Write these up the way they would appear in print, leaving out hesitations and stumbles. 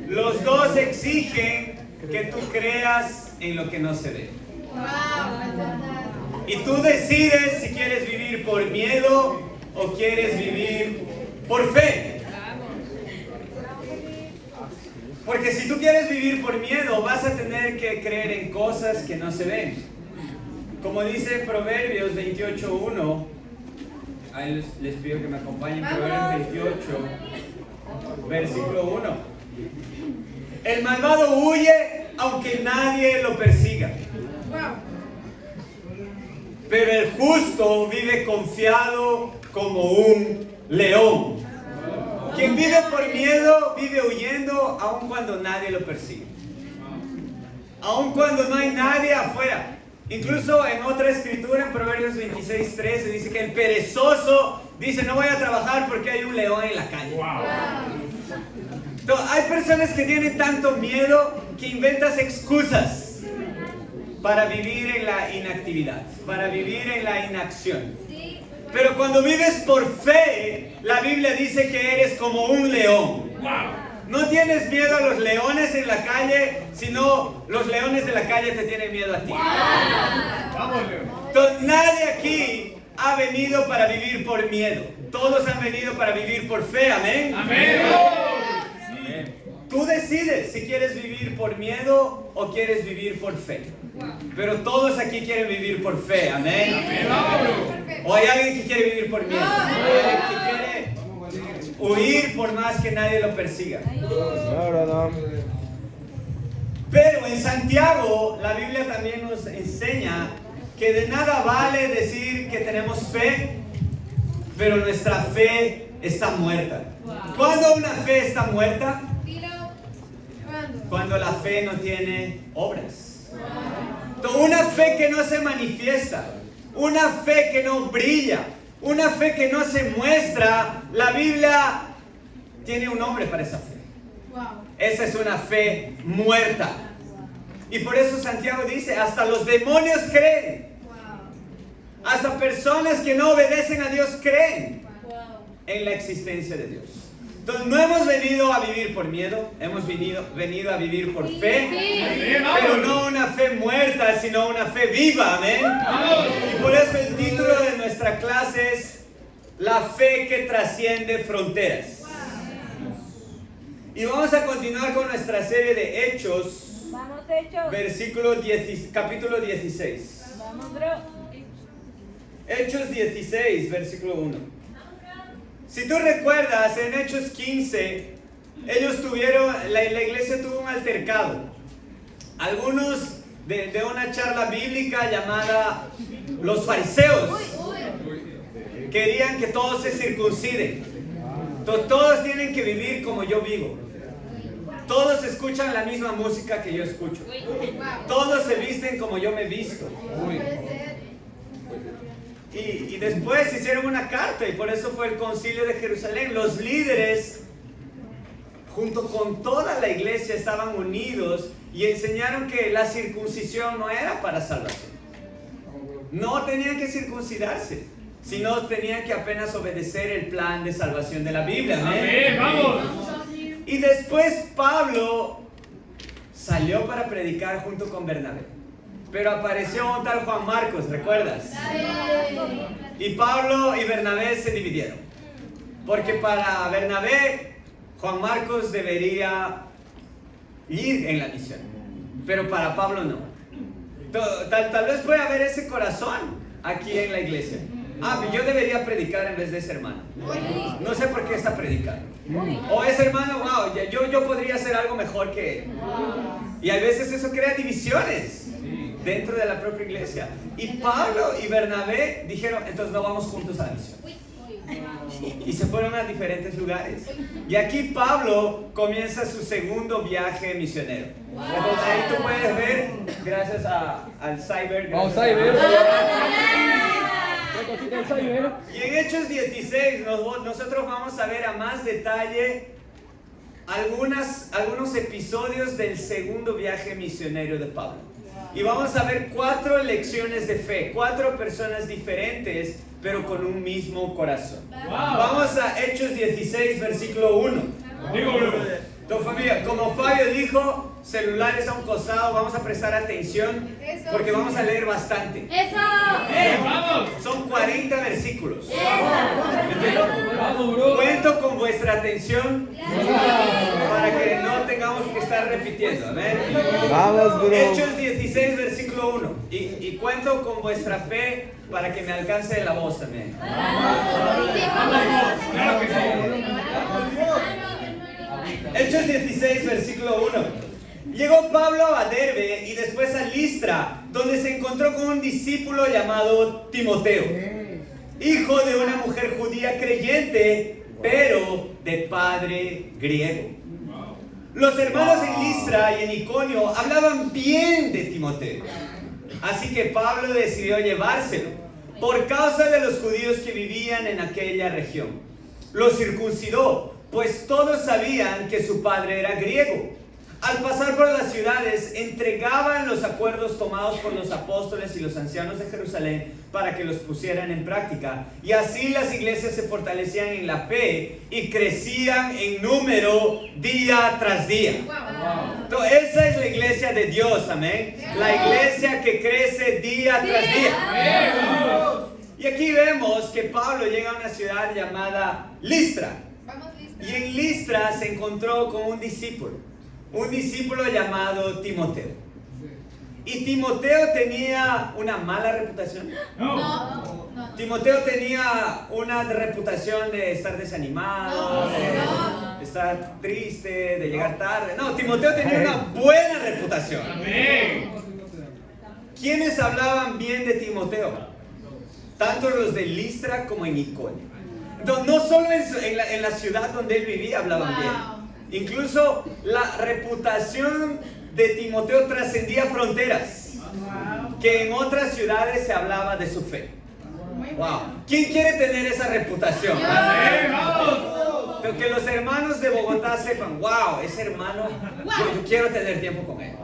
Los dos exigen que tú creas en lo que no se ve. Y tú decides si quieres vivir por miedo o quieres vivir por fe. Porque si tú quieres vivir por miedo, vas a tener que creer en cosas que no se ven. Como dice Proverbios 28:1, ahí les pido que me acompañen, Proverbios 28, versículo 1. El malvado huye aunque nadie lo persiga, pero el justo vive confiado como un león. Quien vive por miedo, vive huyendo aun cuando nadie lo persigue. Aun cuando no hay nadie afuera. Incluso en otra escritura, en Proverbios 26:13, dice que el perezoso dice, no voy a trabajar porque hay un león en la calle. Entonces, hay personas que tienen tanto miedo que inventas excusas para vivir en la inactividad, para vivir en la inacción. Pero cuando vives por fe, la Biblia dice que eres como un león. No tienes miedo a los leones en la calle, sino los leones de la calle te tienen miedo a ti. Entonces, nadie aquí ha venido para vivir por miedo. Todos han venido para vivir por fe. Amén. Amén. Tú decides si quieres vivir por miedo o quieres vivir por fe. Pero todos aquí quieren vivir por fe. Amén. ¿O hay alguien que quiere vivir por miedo? ¿Hay alguien que quiere huir por más que nadie lo persiga? Pero en Santiago, la Biblia también nos enseña que de nada vale decir que tenemos fe, pero nuestra fe está muerta. ¿Cuándo una fe está muerta? Cuando la fe no tiene obras. Una fe que no se manifiesta, una fe que no brilla, una fe que no se muestra, la Biblia tiene un nombre para esa fe. Esa es una fe muerta. Y por eso Santiago dice, hasta los demonios creen. Hasta personas que no obedecen a Dios creen en la existencia de Dios. Entonces no hemos venido a vivir por miedo, hemos venido a vivir por fe, pero no una fe muerta, sino una fe viva, amén. Y por eso el título de nuestra clase es La fe que trasciende fronteras. Y vamos a continuar con nuestra serie de Hechos, capítulo 16. Hechos 16, versículo 1. Si tú recuerdas, en Hechos 15, la iglesia tuvo un altercado. Algunos de una charla bíblica llamada los fariseos querían que todos se circunciden. Entonces, todos tienen que vivir como yo vivo. Todos escuchan la misma música que yo escucho. Todos se visten como yo me visto. Y después hicieron una carta y por eso fue el concilio de Jerusalén. Los líderes, junto con toda la iglesia, estaban unidos y enseñaron que la circuncisión no era para salvación. No tenían que circuncidarse, sino tenían que apenas obedecer el plan de salvación de la Biblia. Amén. ¡Vamos! Y después Pablo salió para predicar junto con Bernabé. Pero apareció un tal Juan Marcos, ¿recuerdas? Y Pablo y Bernabé se dividieron. Porque para Bernabé, Juan Marcos debería ir en la misión. Pero para Pablo no. Tal vez puede haber ese corazón aquí en la iglesia. Yo debería predicar en vez de ese hermano. No sé por qué está predicando. O ese hermano, yo podría hacer algo mejor que él. Y a veces eso crea divisiones dentro de la propia iglesia. Y Pablo y Bernabé dijeron, entonces no vamos juntos a la misión. Y se fueron a diferentes lugares. Y aquí Pablo comienza su segundo viaje misionero. Entonces ahí tú puedes ver, gracias al Cyber. Y en Hechos 16 nosotros vamos a ver a más detalle algunos episodios del segundo viaje misionero de Pablo. Y vamos a ver 4 lecciones de fe, 4 personas diferentes, pero con un mismo corazón. Vamos a Hechos 16, versículo 1. Entonces, familia, como Fabio dijo, celulares a un costado, vamos a prestar atención porque vamos a leer bastante. Son 40 versículos. Cuento con vuestra atención para que no tengamos que estar repitiendo. Amén. Hechos 16, versículo 1. Y cuento con vuestra fe para que me alcance la voz también. Hechos 16, versículo 1. Llegó Pablo a Derbe y después a Listra, donde se encontró con un discípulo llamado Timoteo, hijo de una mujer judía creyente, pero de padre griego. Los hermanos en Listra y en Iconio hablaban bien de Timoteo, así que Pablo decidió llevárselo por causa de los judíos que vivían en aquella región. Lo circuncidó, pues todos sabían que su padre era griego. Al pasar por las ciudades, entregaban los acuerdos tomados por los apóstoles y los ancianos de Jerusalén para que los pusieran en práctica. Y así las iglesias se fortalecían en la fe y crecían en número día tras día. Entonces, esa es la iglesia de Dios, amén. La iglesia que crece día tras día. Y aquí vemos que Pablo llega a una ciudad llamada Listra. Y en Listra se encontró con un discípulo llamado Timoteo. ¿Y Timoteo tenía una mala reputación? No. Timoteo tenía una reputación de estar desanimado, de estar triste, de llegar tarde. No, Timoteo tenía una buena reputación. ¿Quiénes hablaban bien de Timoteo? Tanto los de Listra como en Iconio. No solo en la ciudad donde él vivía hablaban bien. Incluso la reputación de Timoteo trascendía fronteras, que en otras ciudades se hablaba de su fe. Wow. ¿Quién quiere tener esa reputación? Pero que los hermanos de Bogotá sepan, wow, ese hermano, yo quiero tener tiempo con él.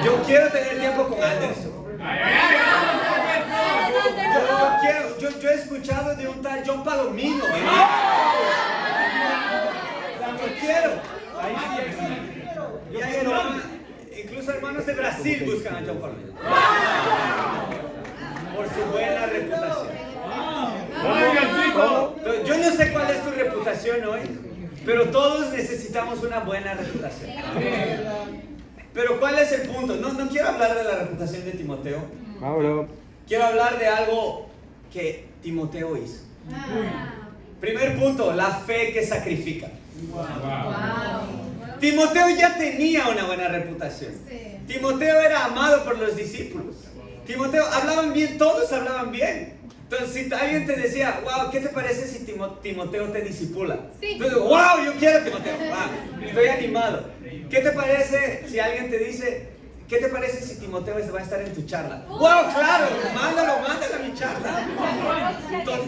Yo quiero tener tiempo con Anderson. Yo he escuchado de un tal John Palomino. Yo quiero. Y hay incluso hermanos de Brasil buscan a John Palomino por su buena reputación. Yo no sé cuál es tu reputación hoy, pero todos necesitamos una buena reputación. Pero ¿cuál es el punto? No quiero hablar de la reputación de Timoteo. Quiero hablar de algo que Timoteo hizo. Primer punto, la fe que sacrifica. Timoteo ya tenía una buena reputación. Timoteo era amado por los discípulos. Timoteo, hablaban bien, todos hablaban bien. Entonces, si alguien te decía, wow, ¿qué te parece si Timoteo te discipula? Entonces, wow, yo quiero a Timoteo. Estoy animado. ¿Qué te parece si alguien te dice, ¿qué te parece si Timoteo va a estar en tu charla? ¡Wow, claro! Mándalo a mi charla.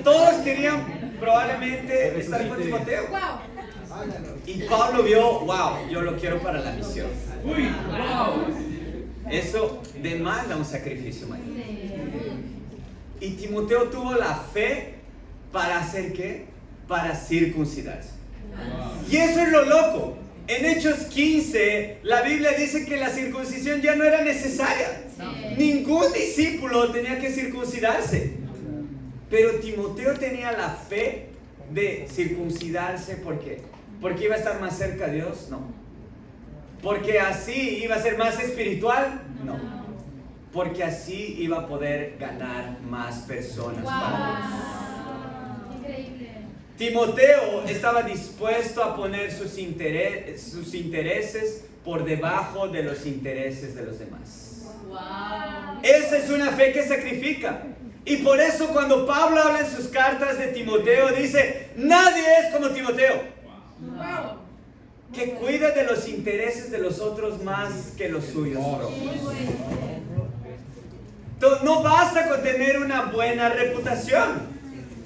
Todos querían probablemente estar con Timoteo. Y Pablo vio, wow, yo lo quiero para la misión. Eso demanda un sacrificio mayor. Y Timoteo tuvo la fe para hacer ¿qué? Para circuncidarse. Y eso es lo loco. En Hechos 15, la Biblia dice que la circuncisión ya no era necesaria. Ningún discípulo tenía que circuncidarse. Pero Timoteo tenía la fe de circuncidarse. ¿Por qué? ¿Porque iba a estar más cerca de Dios? No. ¿Porque así iba a ser más espiritual? No. Porque así iba a poder ganar más personas para Dios. Increíble. Timoteo estaba dispuesto a poner sus intereses por debajo de los intereses de los demás. Esa es una fe que sacrifica. Y por eso cuando Pablo habla en sus cartas de Timoteo, dice, nadie es como Timoteo, que cuida de los intereses de los otros más que los suyos propios. No basta con tener una buena reputación.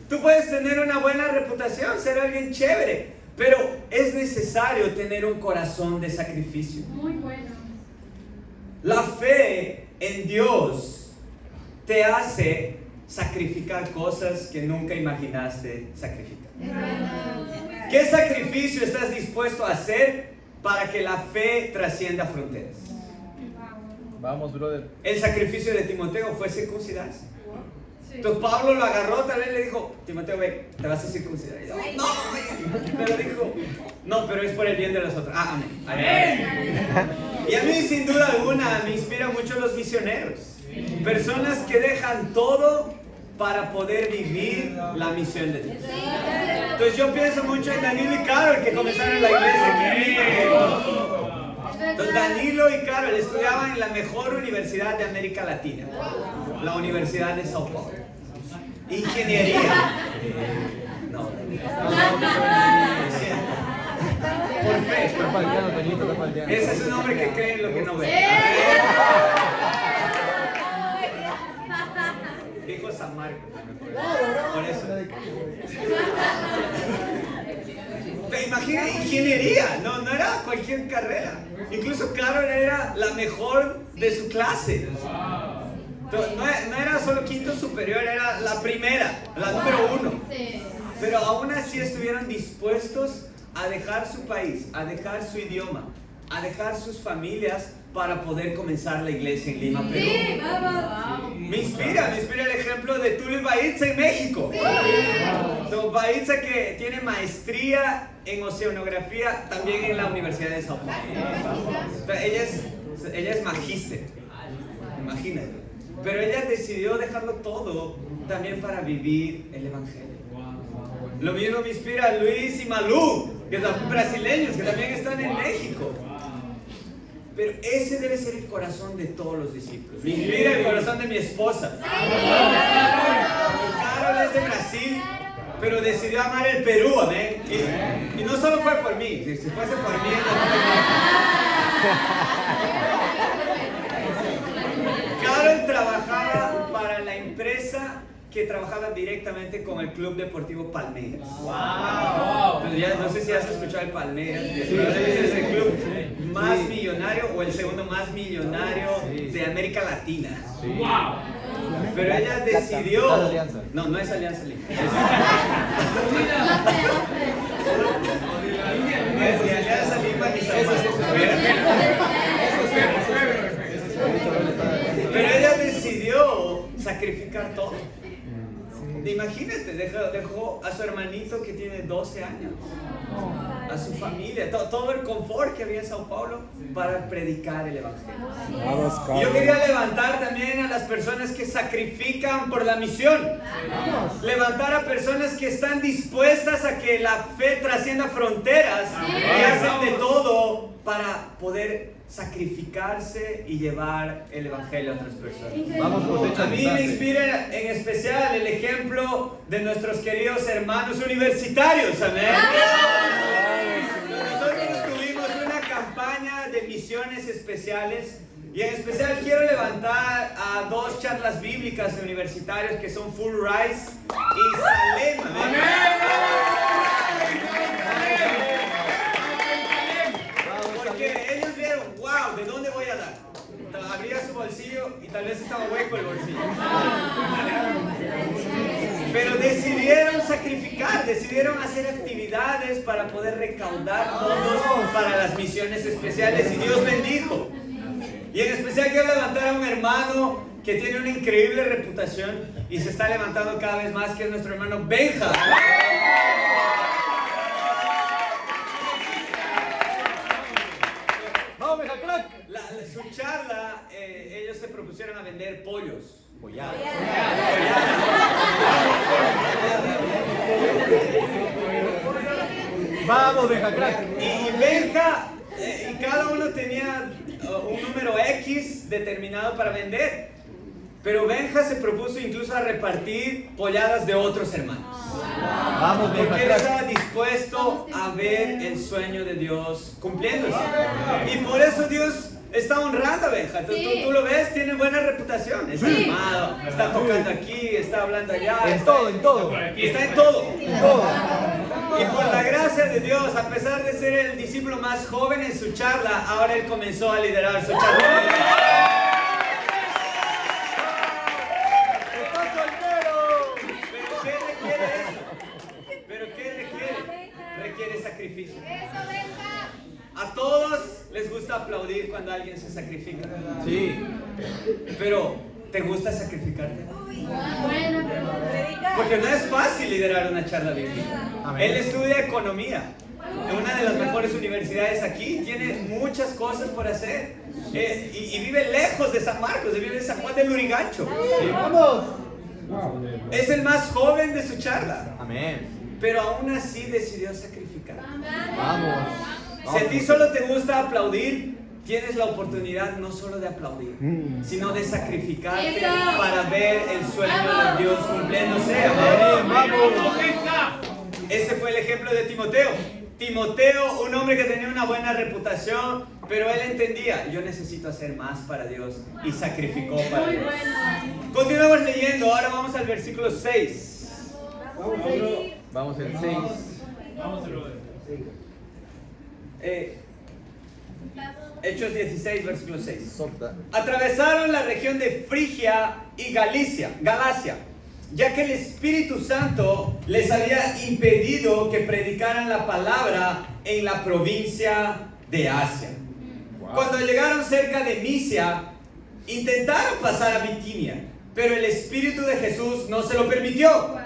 Tú puedes tener una buena reputación, ser alguien chévere, pero es necesario tener un corazón de sacrificio. Muy bueno. La fe en Dios te hace sacrificar cosas que nunca imaginaste sacrificar. ¿Qué sacrificio estás dispuesto a hacer para que la fe trascienda fronteras? Vamos, brother. El sacrificio de Timoteo fue circuncidarse. Entonces Pablo lo agarró, tal vez le dijo, Timoteo, ve, te vas a circuncidar. Y yo, no, pero dijo, no, pero es por el bien de los otros. Ah, amén. Amén. Y a mí, sin duda alguna, me inspiran mucho los misioneros. Personas que dejan todo para poder vivir la misión de Dios. Entonces yo pienso mucho en Danilo y Carol, que comenzaron la iglesia aquí. Entonces Danilo y Carol estudiaban en la mejor universidad de América Latina, la Universidad de Sao Paulo. Ingeniería. No. Por fe. Está falteando, Toñito, está falteando. Ese es un hombre que cree en lo que no ve. Dijo San Marcos. Por eso. Te imaginas, ingeniería, no era cualquier carrera. Incluso Carol era la mejor de su clase. No era solo quinto superior, era la primera, la número 1. Pero aún así estuvieron dispuestos a dejar su país, a dejar su idioma, a dejar sus familias para poder comenzar la iglesia en Lima, Perú. Me inspira el ejemplo de Tulio Baitza en México. Baitza, que tiene maestría en oceanografía también en la Universidad de Sao Paulo. Ella es magíster, imagínate. Pero ella decidió dejarlo todo también para vivir el evangelio. Lo mismo me inspira Luis y Malú, que son brasileños, que también están en México. Pero ese debe ser el corazón de todos los discípulos. Me inspira el corazón de mi esposa. Carol es de Brasil, pero decidió amar el Perú, amén. Y no solo fue por mí, si fuese por mí, Carol trabajaba para la empresa que trabajaba directamente con el Club Deportivo Palmeiras. Wow. Ya, no sé si has escuchado el Palmeiras, es el club más millonario o el segundo más millonario de América Latina. Wow. Pero ella decidió. No es Alianza Lima. No es ni Alianza Lima ni San Marcos. Pero ella decidió sacrificar todo. Imagínate, dejó a su hermanito que tiene 12 años, a su familia, todo el confort que había en Sao Paulo para predicar el evangelio. Y yo quería levantar también a las personas que sacrifican por la misión, levantar a personas que están dispuestas a que la fe trascienda fronteras y hacen de todo para poder sacrificarse y llevar el evangelio a otras personas. A mí me inspira en especial el ejemplo de nuestros queridos hermanos universitarios, amén. Nosotros tuvimos una campaña de misiones especiales y en especial quiero levantar a 2 charlas bíblicas universitarios que son Full Rise y Salem, amén. Wow, ¿de dónde voy a dar? Abría su bolsillo y tal vez estaba hueco el bolsillo. Pero decidieron sacrificar, decidieron hacer actividades para poder recaudar fondos para las misiones especiales y Dios bendijo. Y en especial quiero levantar a un hermano que tiene una increíble reputación y se está levantando cada vez más, que es nuestro hermano Benja. Su charla, ellos se propusieron a vender pollos. Pollada. Vamos, Benja, crack. Y Benja, y cada uno tenía un número X determinado para vender. Pero Benja se propuso incluso a repartir polladas de otros hermanos. Vamos, Benja, porque él estaba dispuesto a ver el sueño de Dios cumpliéndose. Y por eso Dios está honrando a Benja. Tú lo ves, tiene buena reputación. Es animado, está tocando aquí, está hablando allá. En todo. Está en todo. Y por la gracia de Dios, a pesar de ser el discípulo más joven en su charla, ahora él comenzó a liderar su charla. ¡Está soltero! sacrificio. A todos les gusta aplaudir cuando alguien se sacrifica. Sí. Pero, ¿te gusta sacrificarte? Bueno, Porque no es fácil liderar una charla bíblica. Amén. Él estudia economía en una de las mejores universidades aquí. Tiene muchas cosas por hacer. Y vive lejos de San Marcos, vive en San Juan del Lurigancho. Sí, vamos. Es el más joven de su charla. Amén. Pero aún así decidió sacrificar. Vamos. Si a ti solo te gusta aplaudir, tienes la oportunidad no solo de aplaudir, sino de sacrificarte ¡Eso! para ver el sueño de Dios cumpliéndose. Amén. Vamos. Ese fue el ejemplo de Timoteo. Timoteo, un hombre que tenía una buena reputación, pero él entendía, yo necesito hacer más para Dios, y sacrificó para muy Dios. bueno. Continuamos leyendo, ahora vamos al versículo 6. Vamos el 6. Hechos 16, versículo 6. Sopta. Atravesaron la región de Frigia y Galacia, ya que el Espíritu Santo les había impedido que predicaran la palabra en la provincia de Asia. Cuando llegaron cerca de Misia, intentaron pasar a Bitinia, pero el Espíritu de Jesús no se lo permitió.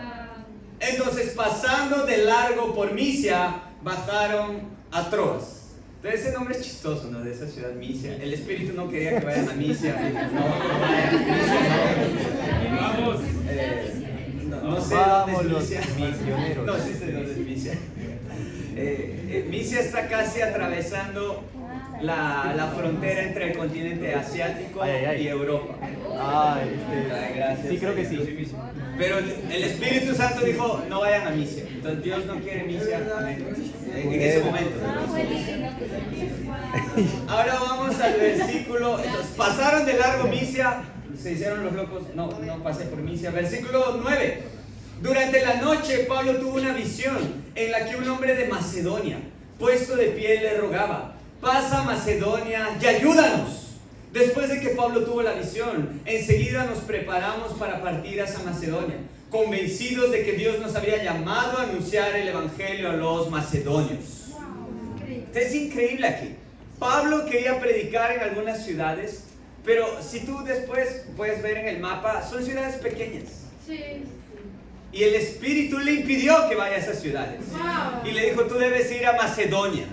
Entonces, pasando de largo por Misia, bajaron a Troas. Entonces, ese nombre es chistoso, ¿no? De esa ciudad, Misia. El Espíritu no quería que vayan a Misia. No vayan a Misia. No sé Vamos dónde los es Misia. misioneros. No, sí sé dónde es Misia. Misia está casi atravesando la frontera entre el continente asiático y Europa. Ay, Gracias. sí, creo que sí. Pero el Espíritu Santo dijo, no vayan a Misia. Entonces Dios no quiere Misia en ese momento. Ahora vamos al versículo. Entonces, pasaron de largo Misia, se hicieron los locos. No pasé por Misia. Versículo 9. Durante la noche Pablo tuvo una visión en la que un hombre de Macedonia, puesto de pie, le rogaba, pasa a Macedonia y ayúdanos. Después de que Pablo tuvo la visión, enseguida nos preparamos para partir hacia Macedonia, convencidos de que Dios nos había llamado a anunciar el evangelio a los macedonios. Es increíble aquí. Pablo quería predicar en algunas ciudades, pero si tú después puedes ver en el mapa, son ciudades pequeñas. Sí. Y el Espíritu le impidió que vaya a esas ciudades. Wow. Y le dijo, tú debes ir a Macedonia.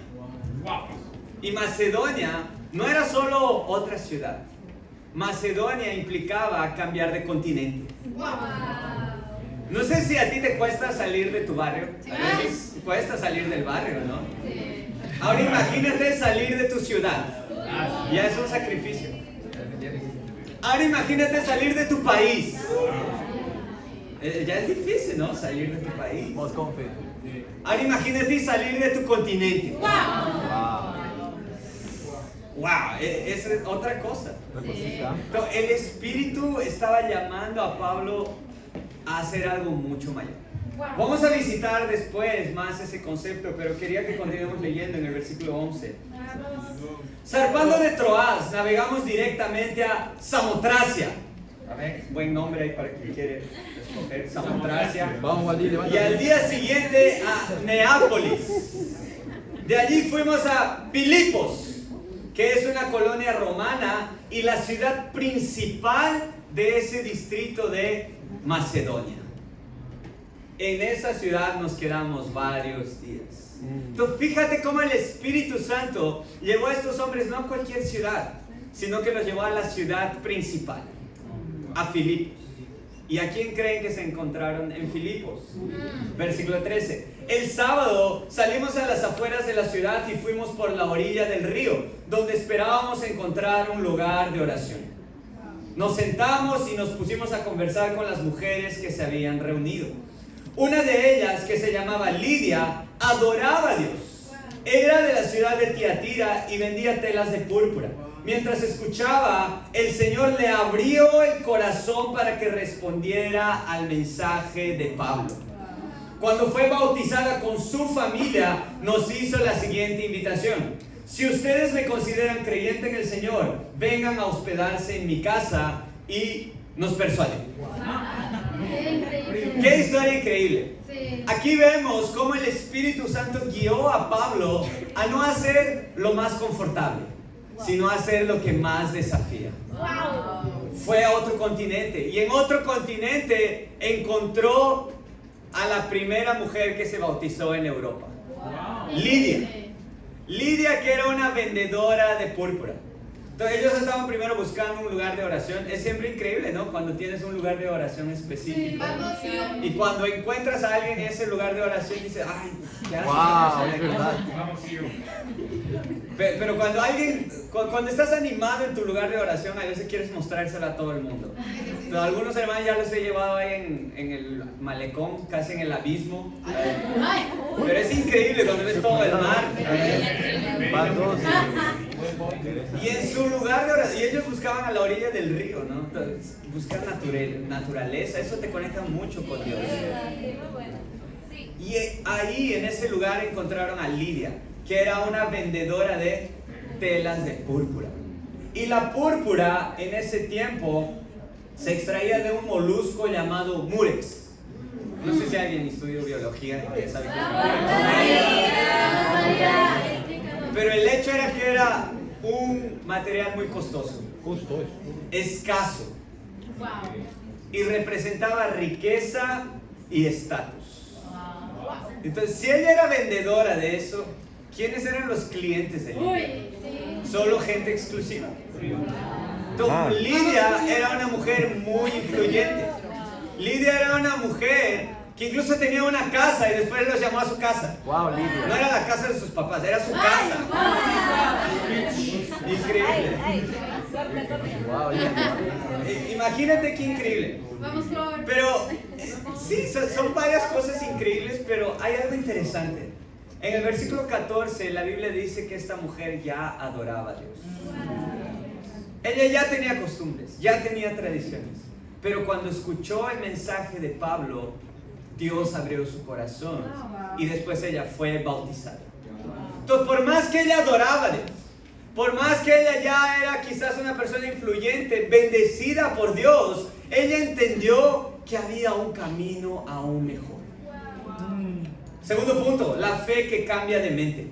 Y Macedonia no era solo otra ciudad. Macedonia implicaba cambiar de continente. No sé si a ti te cuesta salir de tu barrio. A veces cuesta salir del barrio, ¿no? Sí. Ahora imagínate salir de tu ciudad. Ya es un sacrificio. Ahora imagínate salir de tu país. Ya es difícil, ¿no? Salir de tu país. Vos confe. Ahora imagínate salir de tu continente. Wow, es otra cosa. Entonces, el Espíritu estaba llamando a Pablo a hacer algo mucho mayor. Vamos a visitar después más ese concepto, pero quería que continuemos leyendo en el versículo 11. Zarpando de Troas, navegamos directamente a Samotracia. Amén. Buen nombre ahí para quien quiere escoger, Samotracia. Vamos, Waldir, Y al día siguiente a Neápolis. De allí fuimos a Filipos, que es una colonia romana y la ciudad principal de ese distrito de Macedonia. En esa ciudad nos quedamos varios días. Entonces, fíjate cómo el Espíritu Santo llevó a estos hombres no a cualquier ciudad, sino que los llevó a la ciudad principal, a Filipos. ¿Y a quién creen que se encontraron en Filipos? Versículo 13. El sábado salimos a las afueras de la ciudad y fuimos por la orilla del río, donde esperábamos encontrar un lugar de oración. Nos sentamos y nos pusimos a conversar con las mujeres que se habían reunido. Una de ellas, que se llamaba Lidia, adoraba a Dios. Era de la ciudad de Tiatira y vendía telas de púrpura. Mientras escuchaba, el Señor le abrió el corazón para que respondiera al mensaje de Pablo. Cuando fue bautizada con su familia, nos hizo la siguiente invitación: si ustedes me consideran creyente en el Señor, vengan a hospedarse en mi casa, y nos persuadió. ¡Qué historia increíble! Sí. aquí vemos cómo el Espíritu Santo guió a Pablo a no hacer lo más confortable, sino a hacer lo que más desafía. Fue a otro continente, y en otro continente encontró a la primera mujer que se bautizó en Europa, Lidia. Lidia, que era una vendedora de púrpura. Entonces ellos estaban primero buscando un lugar de oración. Es siempre increíble, ¿no? Cuando tienes un lugar de oración específico. Y cuando encuentras a alguien en ese lugar de oración, dices, ay, ¿qué haces? Wow, es verdad. Pero cuando estás animado en tu lugar de oración, a veces quieres mostrárselo a todo el mundo. Entonces, algunos hermanos ya los he llevado ahí en el malecón, casi en el abismo. Pero es increíble cuando ves todo el mar. Van dos. Y en su lugar de oración, y ellos buscaban a la orilla del río, ¿no? Entonces, buscar naturaleza, eso te conecta mucho con Dios. Y ahí, en ese lugar, encontraron a Lidia, que era una vendedora de telas de púrpura. Y la púrpura, en ese tiempo, se extraía de un molusco llamado murex. No sé si alguien estudió biología, ya sabe qué es murex. Pero el hecho era que era un material muy costoso, Justo eso. escaso, y representaba riqueza y estatus. Entonces, si ella era vendedora de eso, ¿quiénes eran los clientes de Lidia? Solo gente exclusiva. Entonces, Lidia era una mujer muy influyente. Lidia era una mujer que incluso tenía una casa y después los llamó a su casa. Wow, No Lidia. era la casa de sus papás, era su casa. Increíble. Wow, Lidia. Imagínate qué increíble. Vamos, Flor. Pero sí, son varias cosas increíbles, pero hay algo interesante. En el versículo 14, la Biblia dice que esta mujer ya adoraba a Dios. Ella ya tenía costumbres, ya tenía tradiciones. Pero cuando escuchó el mensaje de Pablo, Dios abrió su corazón y después ella fue bautizada. Entonces, por más que ella adoraba a Dios, por más que ella ya era quizás una persona influyente, bendecida por Dios, ella entendió que había un camino aún mejor. Segundo punto, la fe que cambia de mente.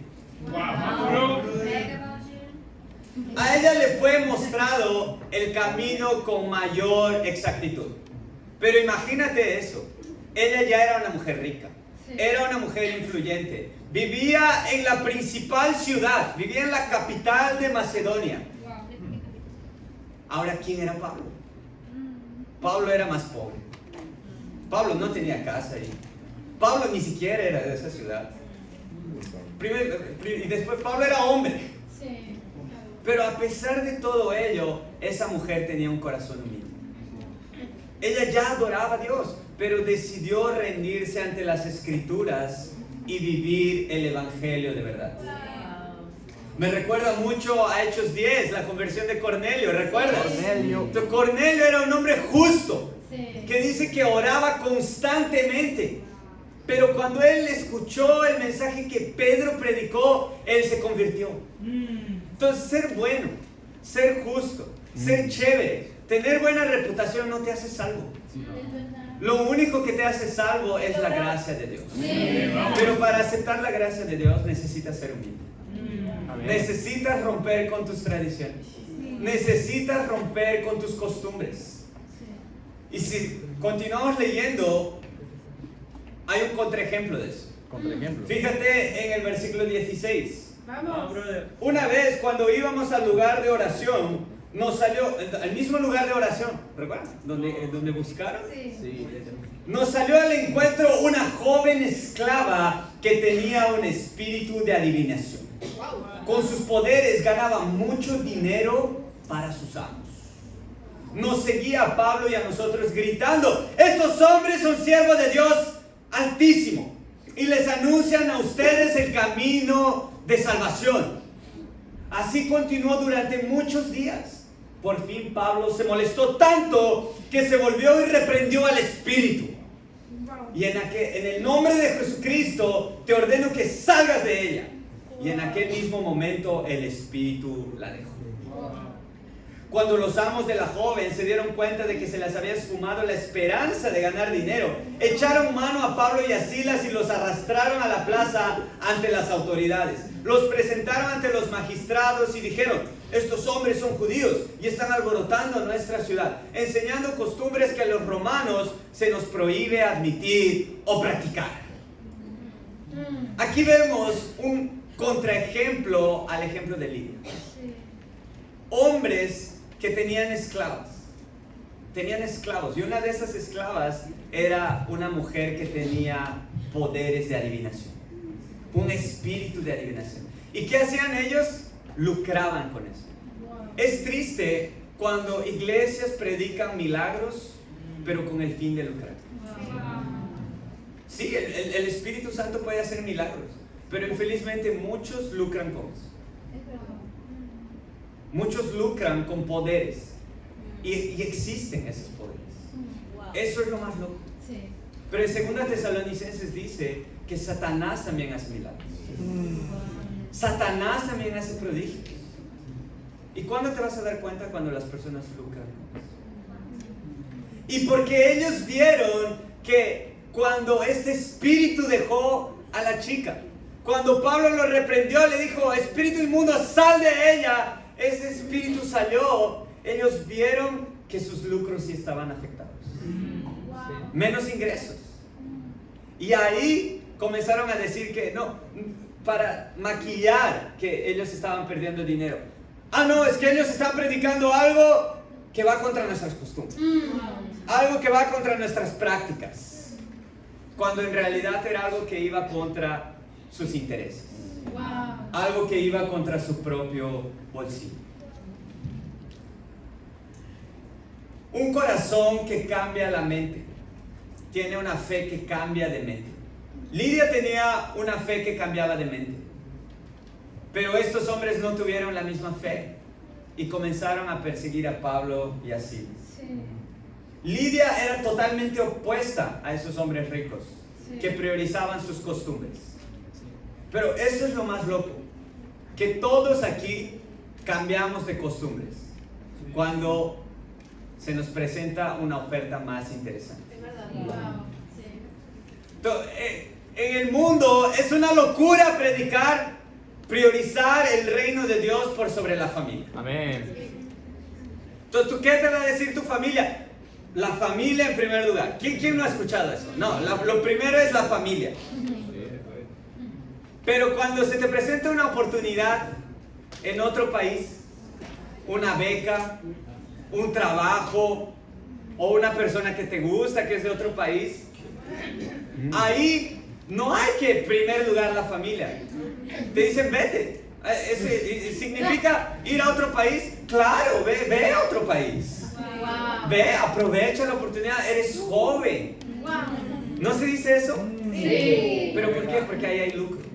A ella le fue mostrado el camino con mayor exactitud. Pero imagínate eso. Ella ya era una mujer rica. Era una mujer influyente. Vivía en la principal ciudad. Vivía en la capital de Macedonia. Ahora, ¿quién era Pablo? Pablo era más pobre. Pablo no tenía casa ahí. Pablo ni siquiera era de esa ciudad. Y después Pablo era hombre. Pero a pesar de todo ello, esa mujer tenía un corazón humilde. Ella ya adoraba a Dios, pero decidió rendirse ante las Escrituras y vivir el Evangelio de verdad. Me recuerda mucho a Hechos 10, la conversión de Cornelio, ¿recuerdas? Cornelio era un hombre justo, que dice que oraba constantemente. Pero cuando él escuchó el mensaje que Pedro predicó, él se convirtió. Entonces, ser bueno, ser justo, ser chévere, tener buena reputación no te hace salvo. Lo único que te hace salvo es la gracia de Dios. Pero para aceptar la gracia de Dios necesitas ser humilde. Necesitas romper con tus tradiciones. Necesitas romper con tus costumbres. Y si continuamos leyendo, hay un contraejemplo de eso. Fíjate en el versículo 16. Una vez cuando íbamos al lugar de oración, nos salió, al mismo lugar de oración, ¿recuerdan? Donde buscaron. Nos salió al encuentro una joven esclava que tenía un espíritu de adivinación. Con sus poderes ganaba mucho dinero para sus amos. Nos seguía a Pablo y a nosotros gritando: estos hombres son siervos de Dios Altísimo y les anuncian a ustedes el camino de salvación. Así continuó durante muchos días. Por fin Pablo se molestó tanto que se volvió y reprendió al espíritu. Y en el nombre de Jesucristo te ordeno que salgas de ella. Y en aquel mismo momento el espíritu la dejó. cuando los amos de la joven se dieron cuenta de que se les había esfumado la esperanza de ganar dinero, echaron mano a Pablo y a Silas y los arrastraron a la plaza ante las autoridades. Los presentaron ante los magistrados y dijeron: estos hombres son judíos y están alborotando nuestra ciudad, enseñando costumbres que a los romanos se nos prohíbe admitir o practicar. Aquí vemos un contraejemplo al ejemplo de Lidia. Hombres que tenían esclavos, y una de esas esclavas era una mujer que tenía poderes de adivinación, un espíritu de adivinación. ¿Y qué hacían ellos? Lucraban con eso. Es triste cuando iglesias predican milagros, pero con el fin de lucrar. Sí, el Espíritu Santo puede hacer milagros, pero infelizmente muchos lucran con eso. Muchos lucran con poderes y existen esos poderes. Eso es lo más loco. Pero en 2 Tesalonicenses dice que Satanás también hace milagros. Satanás también hace prodigios. ¿Y cuándo te vas a dar cuenta? Cuando las personas lucran. Y porque ellos vieron que cuando este espíritu dejó a la chica, cuando Pablo lo reprendió, le dijo: espíritu inmundo, sal de ella. Ese espíritu salió. Ellos vieron que sus lucros sí estaban afectados. Menos ingresos. Y ahí comenzaron a decir que no, para maquillar que ellos estaban perdiendo dinero. Ah, no, es que ellos están predicando algo que va contra nuestras costumbres. Algo que va contra nuestras prácticas. Cuando en realidad era algo que iba contra sus intereses. Algo que iba contra su propio bolsillo. Un corazón que cambia la mente tiene una fe que cambia de mente. Lidia tenía una fe que cambiaba de mente, pero estos hombres no tuvieron la misma fe y comenzaron a perseguir a Pablo y a Silas. Lidia era totalmente opuesta a esos hombres ricos que priorizaban sus costumbres. Pero eso es lo más loco, que todos aquí cambiamos de costumbres cuando se nos presenta una oferta más interesante. En el mundo es una locura priorizar el reino de Dios por sobre la familia. Amén. Entonces, ¿tú qué te va a decir tu familia? La familia en primer lugar. ¿Quién no ha escuchado eso? No, lo primero es la familia. Pero cuando se te presenta una oportunidad en otro país, una beca, un trabajo o una persona que te gusta que es de otro país, ahí no hay que en primer lugar la familia. Te dicen: vete. ¿Significa ir a otro país? Claro, ve a otro país. Ve, aprovecha la oportunidad, eres joven. ¿No se dice eso? Sí. ¿Pero por qué? Porque ahí hay lucro.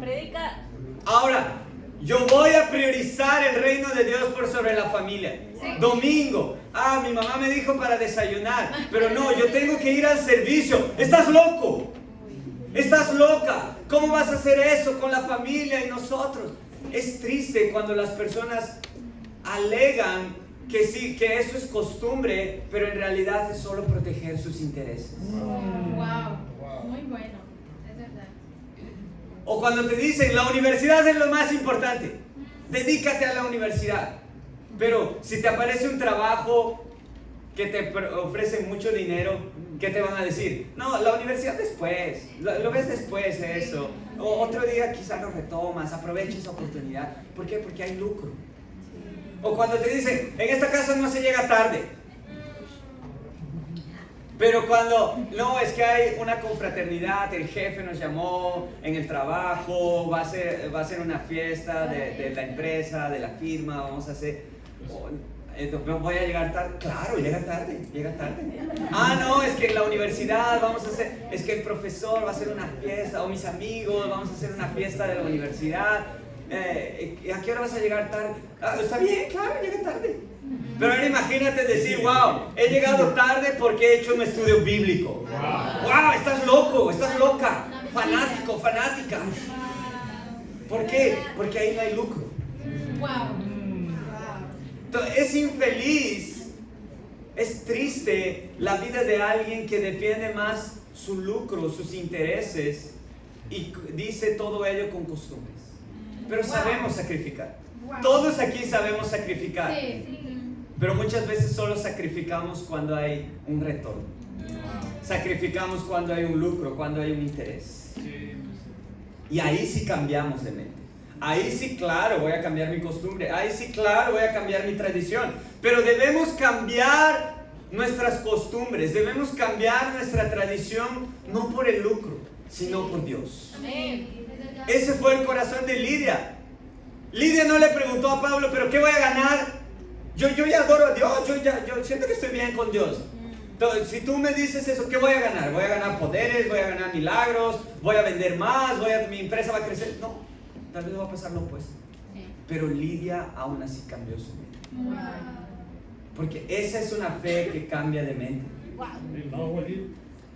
Predica. Ahora, yo voy a priorizar el reino de Dios por sobre la familia. Domingo, mi mamá me dijo para desayunar, pero no, yo tengo que ir al servicio. ¿Estás loco? ¿Estás loca? ¿Cómo vas a hacer eso con la familia y nosotros? Es triste cuando las personas alegan que sí, que eso es costumbre, pero en realidad es solo proteger sus intereses. Muy bueno, es verdad. O cuando te dicen: la universidad es lo más importante, dedícate a la universidad. Pero si te aparece un trabajo que te ofrece mucho dinero, ¿qué te van a decir? No, la universidad después, lo ves después eso. O otro día quizás lo retomas, aprovecha esa oportunidad. ¿Por qué? Porque hay lucro. O cuando te dicen: en esta casa no se llega tarde. Pero cuando, no, es que hay una confraternidad, el jefe nos llamó en el trabajo, va a ser una fiesta de la empresa, de la firma, vamos a hacer, voy a llegar tarde. Claro, llega tarde. No, es que en la universidad vamos a hacer, es que el profesor va a hacer una fiesta, o mis amigos, vamos a hacer una fiesta de la universidad. ¿A qué hora vas a llegar tarde? Está bien, claro, llega tarde. Pero ahora imagínate decir: wow, he llegado tarde porque he hecho un estudio bíblico. Wow, estás loco, estás loca, fanático, fanática. ¿Por qué? Porque ahí no hay lucro. Entonces, es infeliz, es triste la vida de alguien que defiende más su lucro, sus intereses y dice todo ello con costumbres. Pero sabemos sacrificar. Todos aquí sabemos sacrificar. Pero muchas veces solo sacrificamos cuando hay un retorno. Sacrificamos cuando hay un lucro, cuando hay un interés. Y ahí sí cambiamos de mente. Ahí sí, claro, voy a cambiar mi costumbre. Ahí sí, claro, voy a cambiar mi tradición. Pero debemos cambiar nuestras costumbres. Debemos cambiar nuestra tradición no por el lucro, sino por Dios. Ese fue el corazón de Lidia. Lidia no le preguntó a Pablo, ¿pero qué voy a ganar? Yo ya adoro a Dios, yo siento que estoy bien con Dios. Entonces, si tú me dices eso, ¿qué voy a ganar? ¿Voy a ganar poderes? ¿Voy a ganar milagros? ¿Voy a vender más? ¿Mi empresa va a crecer? No, tal vez va a pasar lo opuesto. Pero Lidia aún así cambió su mente. Porque esa es una fe que cambia de mente.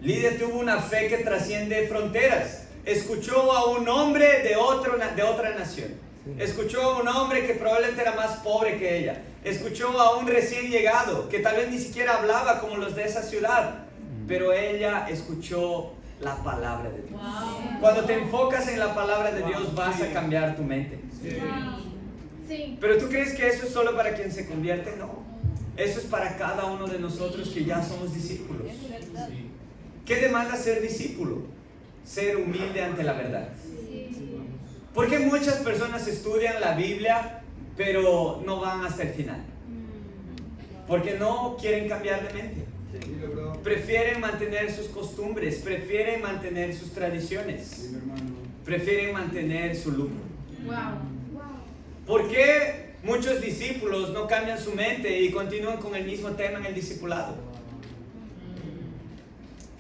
Lidia tuvo una fe que trasciende fronteras. Escuchó a un hombre de otra nación. Escuchó a un hombre que probablemente era más pobre que ella. Escuchó a un recién llegado que tal vez ni siquiera hablaba como los de esa ciudad. Pero ella escuchó la palabra de Dios. Cuando te enfocas en la palabra de Dios vas a cambiar tu mente. Pero ¿tú crees que eso es solo para quien se convierte? No. Eso es para cada uno de nosotros que ya somos discípulos. ¿Qué demanda ser discípulo? Ser humilde ante la verdad. Porque muchas personas estudian la Biblia, pero no van hasta el final. Porque no quieren cambiar de mente. Prefieren mantener sus costumbres, prefieren mantener sus tradiciones, prefieren mantener su lucro. ¿Por qué muchos discípulos no cambian su mente y continúan con el mismo tema en el discipulado?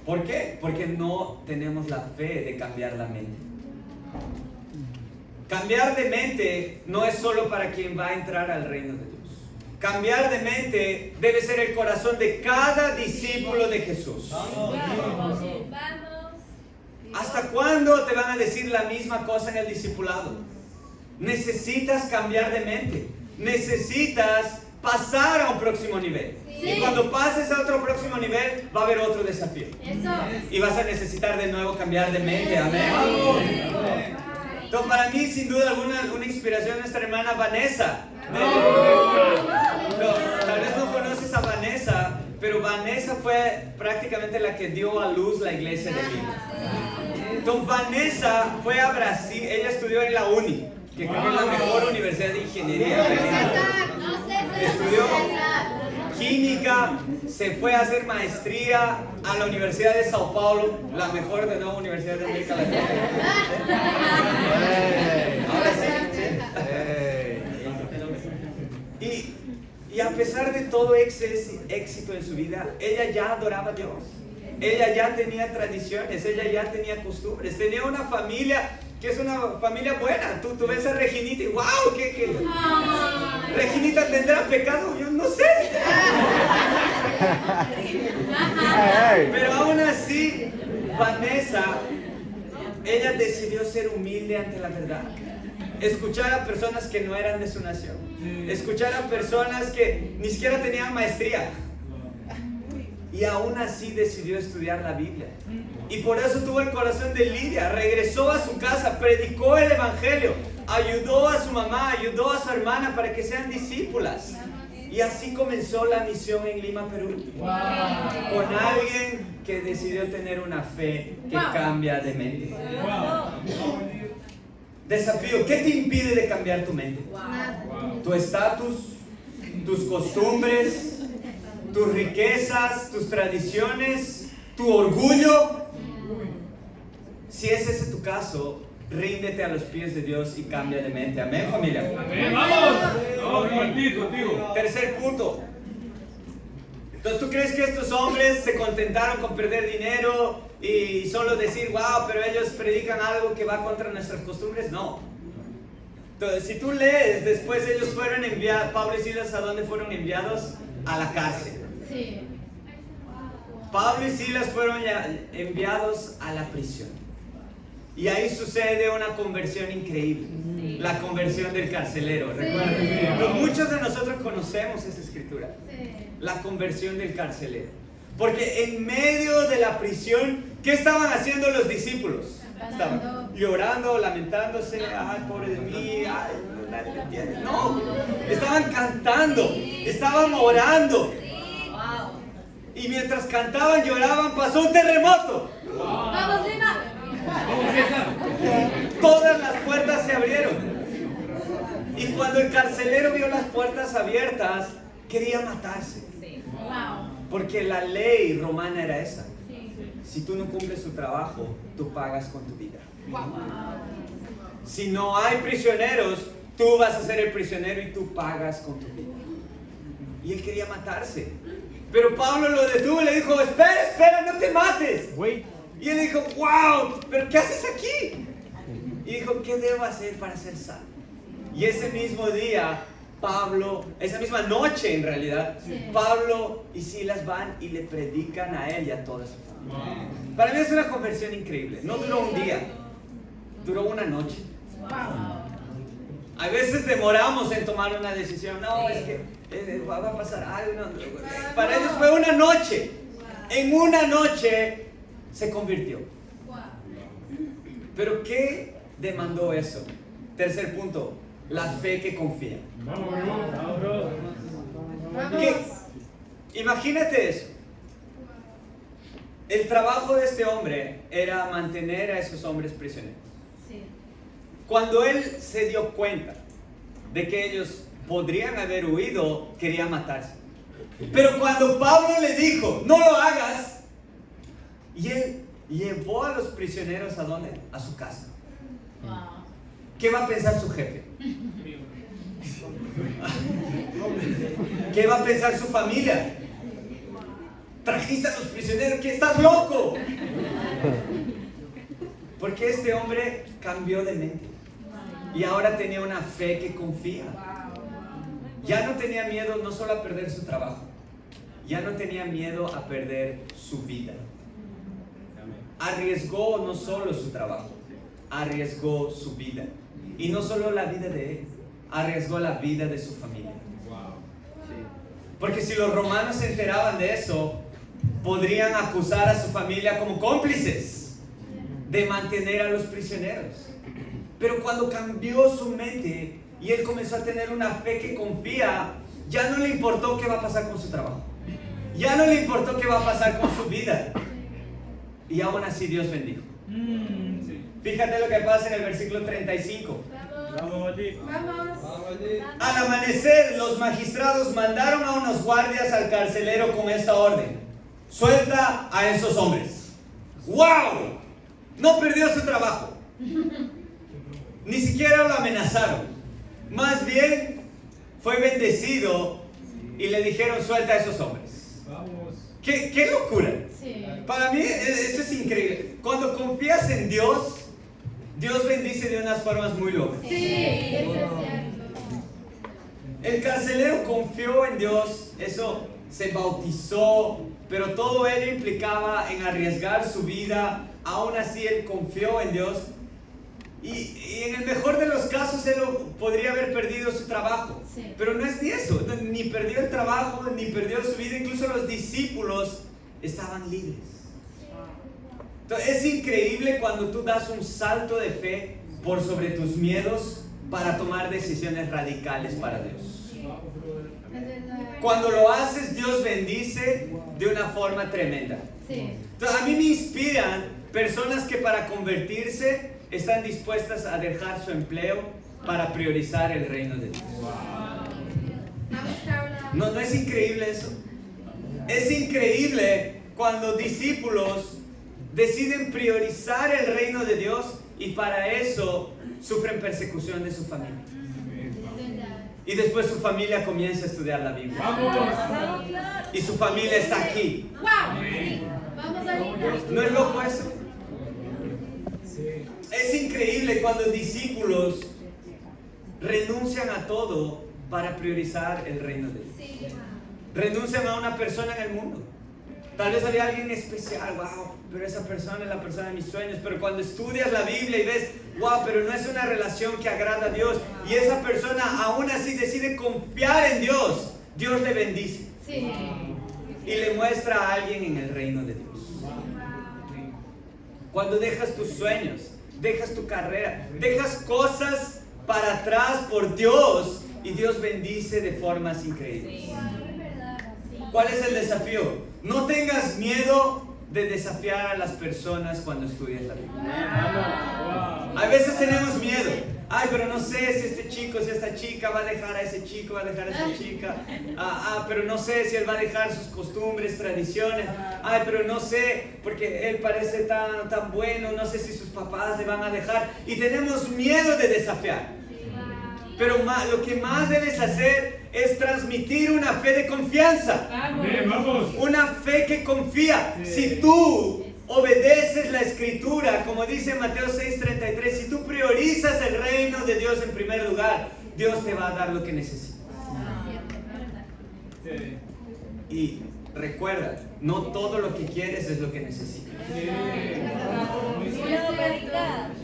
¿Por qué? Porque no tenemos la fe de cambiar la mente. Cambiar de mente no es solo para quien va a entrar al reino de Dios. Cambiar de mente debe ser el corazón de cada discípulo de Jesús. ¿Hasta cuándo te van a decir la misma cosa en el discipulado? Necesitas cambiar de mente. Necesitas pasar a un próximo nivel. Y cuando pases a otro próximo nivel, va a haber otro desafío. Y vas a necesitar de nuevo cambiar de mente. Amén. Entonces, para mí, sin duda alguna, una inspiración es nuestra hermana Vanessa. Tal vez no conoces a Vanessa, pero Vanessa fue prácticamente la que dio a luz la iglesia de Lima. Entonces, Vanessa fue a Brasil, ella estudió en la UNI, que creo que es la mejor universidad de ingeniería. Estudió química, se fue a hacer maestría a la Universidad de Sao Paulo, la mejor de nuevo universidad de América Latina. Ahora sí. Y a pesar de todo éxito en su vida, ella ya adoraba a Dios. Ella ya tenía tradiciones, ella ya tenía costumbres, tenía una familia que es una familia buena. Tú ves a Reginita y wow, ¿qué? ¿Reginita tendrá pecado? Yo no sé. Pero aún así, Vanessa, ella decidió ser humilde ante la verdad. Escuchar a personas que no eran de su nación. Escuchar a personas que ni siquiera tenían maestría. Y aún así decidió estudiar la Biblia. Y por eso tuvo el corazón de Lidia. Regresó a su casa, predicó el evangelio, ayudó a su mamá, ayudó a su hermana para que sean discípulas. Y así comenzó la misión en Lima, Perú. Con alguien que decidió tener una fe que cambia de mente. Desafío, ¿qué te impide de cambiar tu mente? Tu estatus, tus costumbres, tus riquezas, tus tradiciones, tu orgullo. Si es ese tu caso, ríndete a los pies de Dios y cambia de mente. Amén, familia. Amén. ¡Vamos! Contigo. Tercer punto. Entonces, ¿tú crees que estos hombres se contentaron con perder dinero y solo decir, wow, pero ellos predican algo que va contra nuestras costumbres? No. Entonces, si tú lees, después ellos fueron enviados, Pablo y Silas, ¿a dónde fueron enviados? A la cárcel. Sí. Pablo y Silas fueron enviados a la prisión. Y ahí sucede una conversión increíble. La conversión del carcelero. ¿Recuerdan? Muchos de nosotros conocemos esa escritura. La conversión del carcelero. Porque en medio de la prisión, ¿qué estaban haciendo los discípulos? Estaban llorando, lamentándose. Ay, pobre de mí. Ay, nadie me entiende. No, estaban cantando, estaban orando. Y mientras cantaban, lloraban, pasó un terremoto. ¡Vamos, Lima! Todas las puertas se abrieron. Y cuando el carcelero vio las puertas abiertas, quería matarse. Porque la ley romana era esa. Si tú no cumples tu trabajo, tú pagas con tu vida. Si no hay prisioneros, tú vas a ser el prisionero y tú pagas con tu vida. Y él quería matarse. Pero Pablo lo detuvo y le dijo, espera, no te mates. Y él dijo, wow, pero ¿qué haces aquí? Y dijo, ¿qué debo hacer para ser salvo? Y ese mismo día, esa misma noche en realidad, Pablo y Silas van y le predican a él y a toda su familia. Para mí es una conversión increíble. No duró un día, duró una noche. A veces demoramos en tomar una decisión. No, es que va a pasar algo. No. Para ellos fue una noche. En una noche se convirtió. Pero ¿qué demandó eso? Tercer punto, la fe que confía. Imagínate eso. El trabajo de este hombre era mantener a esos hombres prisioneros. Cuando él se dio cuenta de que ellos podrían haber huido, quería matarse. Pero cuando Pablo le dijo, no lo hagas, y él llevó a los prisioneros ¿a dónde? A su casa. ¿Qué va a pensar su jefe? ¿Qué va a pensar su familia? ¿Trajiste a los prisioneros? ¿Qué estás loco? Porque este hombre cambió de mente y ahora tenía una fe que confía. Ya no tenía miedo no solo a perder su trabajo, ya no tenía miedo a perder su vida. Arriesgó no solo su trabajo, arriesgó su vida. Y no solo la vida de él, arriesgó la vida de su familia. Porque si los romanos se enteraban de eso, podrían acusar a su familia como cómplices de mantener a los prisioneros. Pero cuando cambió su mente y él comenzó a tener una fe que confía, ya no le importó qué va a pasar con su trabajo, ya no le importó qué va a pasar con su vida. Y aún así Dios bendijo. Fíjate lo que pasa en el versículo 35. Al amanecer, los magistrados mandaron a unos guardias al carcelero con esta orden: suelta a esos hombres. ¡Wow! No perdió su trabajo. Ni siquiera lo amenazaron. Más bien fue bendecido y le dijeron, suelta a esos hombres. ¡Qué locura! Para mí eso es increíble. Cuando confías en Dios, Dios bendice de unas formas muy locas. El carcelero confió en Dios, eso se bautizó, pero todo ello implicaba en arriesgar su vida. Aún así él confió en Dios y en el mejor de los casos él podría haber perdido su trabajo, pero no es ni eso, ni perdió el trabajo, ni perdió su vida. Incluso los discípulos estaban libres. Entonces, es increíble cuando tú das un salto de fe por sobre tus miedos para tomar decisiones radicales para Dios. Cuando lo haces, Dios bendice de una forma tremenda. Entonces, a mí me inspiran personas que para convertirse están dispuestas a dejar su empleo para priorizar el reino de Dios. ¿No es increíble eso? Es increíble cuando discípulos deciden priorizar el reino de Dios y para eso sufren persecución de su familia. Y después su familia comienza a estudiar la Biblia. Y su familia está aquí. ¿No es loco eso? Es increíble cuando discípulos renuncian a todo para priorizar el reino de Dios. Renuncian a una persona en el mundo. Tal vez había alguien especial, wow, pero esa persona es la persona de mis sueños. Pero cuando estudias la Biblia y ves, wow, pero no es una relación que agrada a Dios, y esa persona aún así decide confiar en Dios, Dios le bendice. Sí. Y le muestra a alguien en el reino de Dios. Cuando dejas tus sueños, dejas tu carrera, dejas cosas para atrás por Dios, y Dios bendice de formas increíbles. ¿Cuál es el desafío? No tengas miedo de desafiar a las personas cuando estudias la Biblia. A veces tenemos miedo. Ay, pero no sé si este chico, si esta chica va a dejar a ese chico, va a dejar a esa chica. Pero no sé si él va a dejar sus costumbres, tradiciones. Ay, pero no sé, porque él parece tan bueno, no sé si sus papás le van a dejar. Y tenemos miedo de desafiar. Pero lo que más debes hacer es transmitir una fe de confianza. Vamos. Una fe que confía. Si tú obedeces la Escritura, como dice Mateo 6:33, si tú priorizas el reino de Dios en primer lugar, Dios te va a dar lo que necesitas. Y recuerda, no todo lo que quieres es lo que necesitas.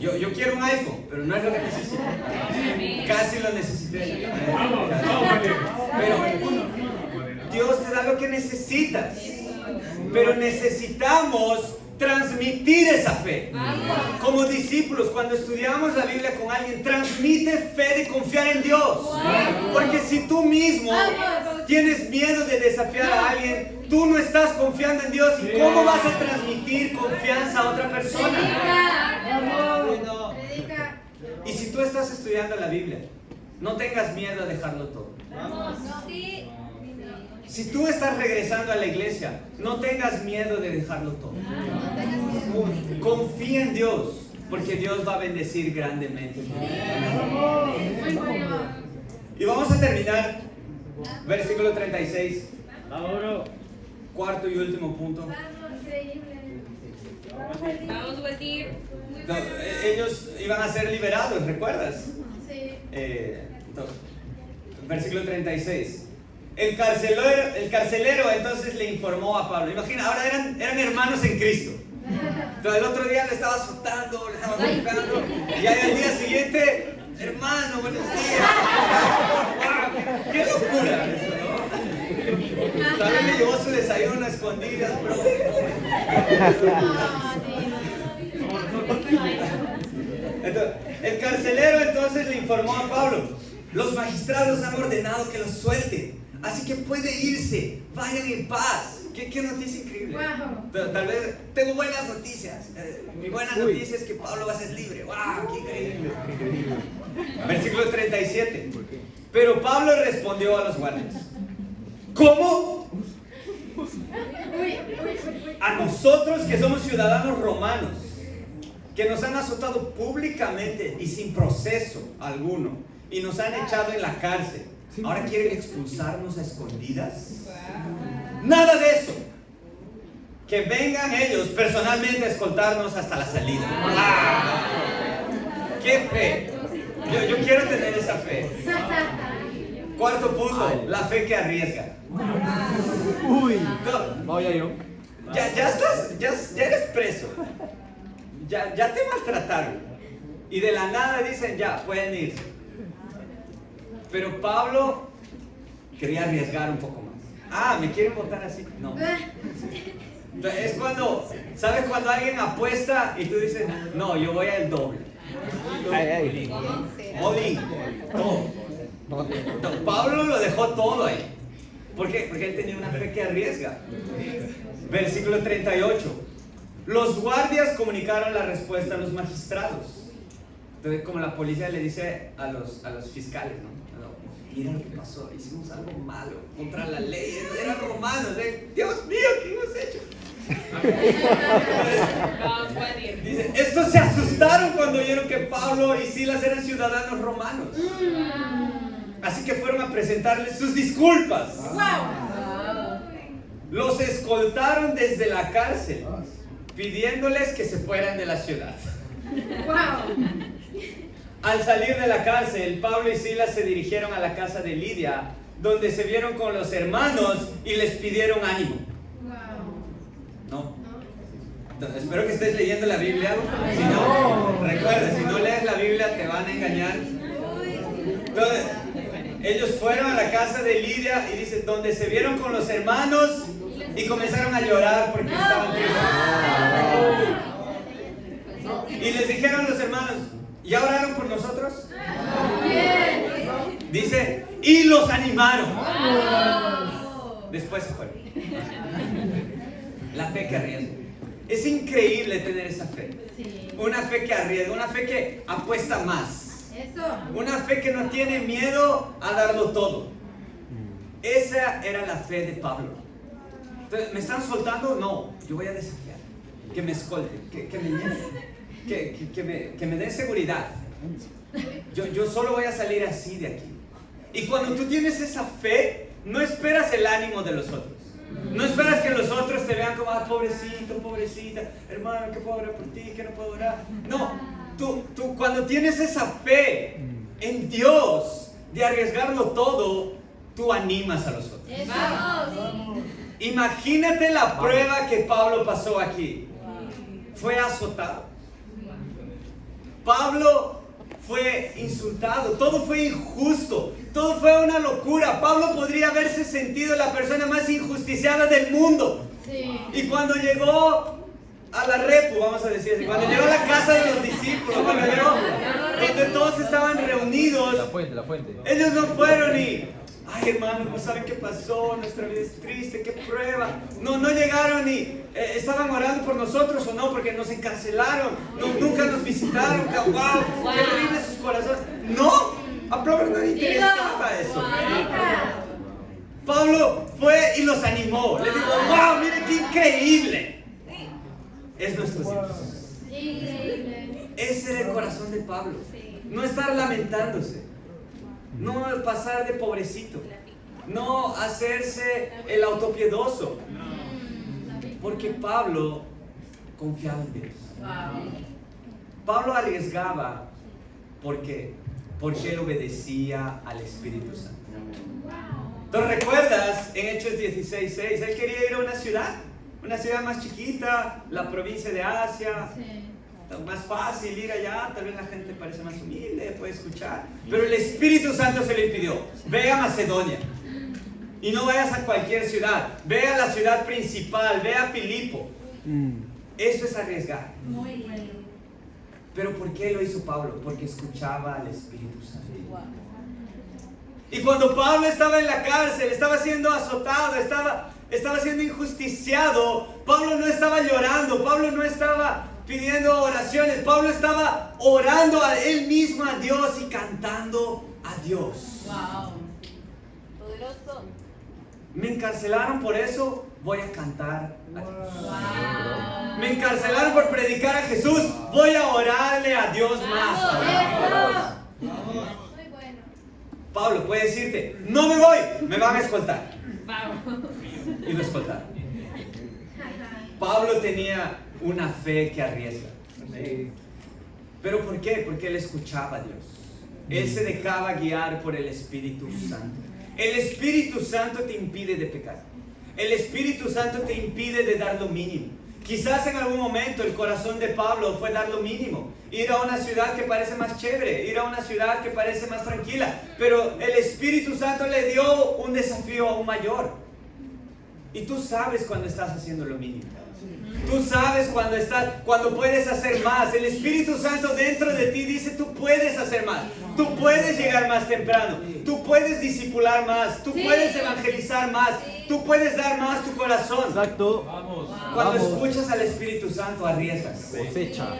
Yo quiero un iPhone, pero no es lo que necesito. Casi lo necesité. Pero Dios te da lo que necesitas. Pero necesitamos transmitir esa fe. Como discípulos, cuando estudiamos la Biblia con alguien, transmite fe de confiar en Dios. Porque si tú mismo tienes miedo de desafiar a alguien, tú no estás confiando en Dios. ¿Y cómo vas a transmitir confianza a otra persona? Y si tú estás estudiando la Biblia, no tengas miedo a dejarlo todo. Si tú estás regresando a la iglesia, no tengas miedo de dejarlo todo. Confía en Dios, porque Dios va a bendecir grandemente. Y vamos a terminar, versículo 36. Cuarto y último punto. No, ellos iban a ser liberados, ¿recuerdas? Sí. Versículo 36. El carcelero entonces le informó a Pablo. Imagina, ahora eran hermanos en Cristo. Entonces el otro día le estaba azotando, le estaba golpeando, y al día siguiente, hermano, buenos días. ¡Wow! ¡Qué locura eso, ¿no? También le llevó su desayuno a escondidas, bro. Entonces, el carcelero entonces le informó a Pablo: los magistrados han ordenado que los suelten, así que puede irse, vayan en paz. ¿Qué noticia increíble? Wow. Pero tal vez tengo buenas noticias. Mi buena noticia es que Pablo va a ser libre. ¡Wow! ¡Qué increíble! Versículo 37. Pero Pablo respondió a los guardias: ¿cómo? A nosotros que somos ciudadanos romanos, que nos han azotado públicamente y sin proceso alguno, y nos han echado en la cárcel, ¿ahora quieren expulsarnos a escondidas? Nada de eso. Que vengan ellos personalmente a escoltarnos hasta la salida. ¡Qué fe! Yo quiero tener esa fe. Cuarto punto, la fe que arriesga. Vaya yo. Ya eres preso. Ya te maltrataron. Y de la nada dicen, ya, pueden irse. Pero Pablo quería arriesgar un poco más. ¿Me quieren votar así? No. Es cuando, ¿sabes cuando alguien apuesta y tú dices, no, yo voy al doble? All in. Todo. Pablo lo dejó todo ahí. ¿Por qué? Porque él tenía una fe que arriesga. Versículo 38. Los guardias comunicaron la respuesta a los magistrados. Entonces, como la policía le dice a los fiscales, ¿no? Mira lo que pasó, hicimos algo malo contra la ley, eran romanos, Dios mío, ¿qué hemos hecho? Dice, estos se asustaron cuando oyeron que Pablo y Silas eran ciudadanos romanos. Así que fueron a presentarles sus disculpas. Los escoltaron desde la cárcel, pidiéndoles que se fueran de la ciudad. Al salir de la cárcel, Pablo y Silas se dirigieron a la casa de Lidia, donde se vieron con los hermanos y les pidieron ánimo. No. Entonces, espero que estés leyendo la Biblia. Si no, recuerda, si no lees la Biblia te van a engañar. Entonces, ellos fueron a la casa de Lidia y dice, donde se vieron con los hermanos y comenzaron a llorar porque estaban tristes. Y les dijeron los hermanos, ¿ya oraron por nosotros? Dice, y los animaron. Después se fueron. La fe que arriesga. Es increíble tener esa fe. Una fe que arriesga, una fe que apuesta más. Una fe que no tiene miedo a darlo todo. Esa era la fe de Pablo. Entonces, ¿me están soltando? No, yo voy a desafiar. Que me escolten, que me lleven, que me den seguridad. Yo solo voy a salir así de aquí. Y cuando tú tienes esa fe, no esperas el ánimo de los otros. No esperas que los otros te vean como, ah, pobrecito, pobrecita, hermano, que puedo orar por ti, que no puedo orar. No, tú cuando tienes esa fe en Dios de arriesgarlo todo, tú animas a los otros. Imagínate la prueba que Pablo pasó aquí. Fue azotado. Pablo fue insultado, todo fue injusto, todo fue una locura. Pablo podría haberse sentido la persona más injusticiada del mundo. Y cuando llegó a la repu, vamos a decir así, cuando llegó a la casa de los discípulos, cuando llegó donde todos estaban reunidos, La fuente. ellos no fueron y, ay hermano, no saben qué pasó, nuestra vida es triste, qué prueba. No llegaron y estaban orando por nosotros o no, porque nos encarcelaron, nunca nos visitaron, wow, qué terrible sus corazones. No, a Pablo no le interesaba eso. Pablo fue y los animó, le dijo, wow, miren qué increíble. Es nuestro Dios. Ese era el corazón de Pablo. No estar lamentándose. No pasar de pobrecito. No hacerse el autopiedoso. Porque Pablo confiaba en Dios. Pablo arriesgaba porque él obedecía al Espíritu Santo. ¿Te recuerdas en Hechos 16:6? Él quería ir a una ciudad más chiquita, la provincia de Asia. Más fácil ir allá, tal vez la gente parece más humilde, puede escuchar, pero el Espíritu Santo se le impidió. Ve a Macedonia y no vayas a cualquier ciudad, ve a la ciudad principal, ve a Filipo. Eso es arriesgar. Pero ¿por qué lo hizo Pablo? Porque escuchaba al Espíritu Santo. Y cuando Pablo estaba en la cárcel, estaba siendo azotado, estaba siendo injusticiado, Pablo no estaba llorando, Pablo no estaba pidiendo oraciones, Pablo estaba orando a él mismo, a Dios, y cantando a Dios. Poderoso. Me encarcelaron por eso, voy a cantar a Dios. Me encarcelaron por predicar a Jesús, voy a orarle a Dios más. Muy bueno. Pablo puede decirte, no me voy, me van a escoltar. Y lo escoltaron. Pablo tenía una fe que arriesga. ¿Pero por qué? Porque él escuchaba a Dios. Él se dejaba guiar por el Espíritu Santo. El Espíritu Santo te impide de pecar. El Espíritu Santo te impide de dar lo mínimo. Quizás en algún momento el corazón de Pablo fue dar lo mínimo. Ir a una ciudad que parece más chévere, ir a una ciudad que parece más tranquila. Pero el Espíritu Santo le dio un desafío aún mayor. Y tú sabes cuando estás haciendo lo mínimo. Tú sabes cuando puedes hacer más. El Espíritu Santo dentro de ti dice, tú puedes hacer más. Tú puedes llegar más temprano. Tú puedes discipular más. Tú puedes evangelizar más. Tú puedes dar más tu corazón. Exacto. Cuando escuchas al Espíritu Santo, arriesgas. Cosecha.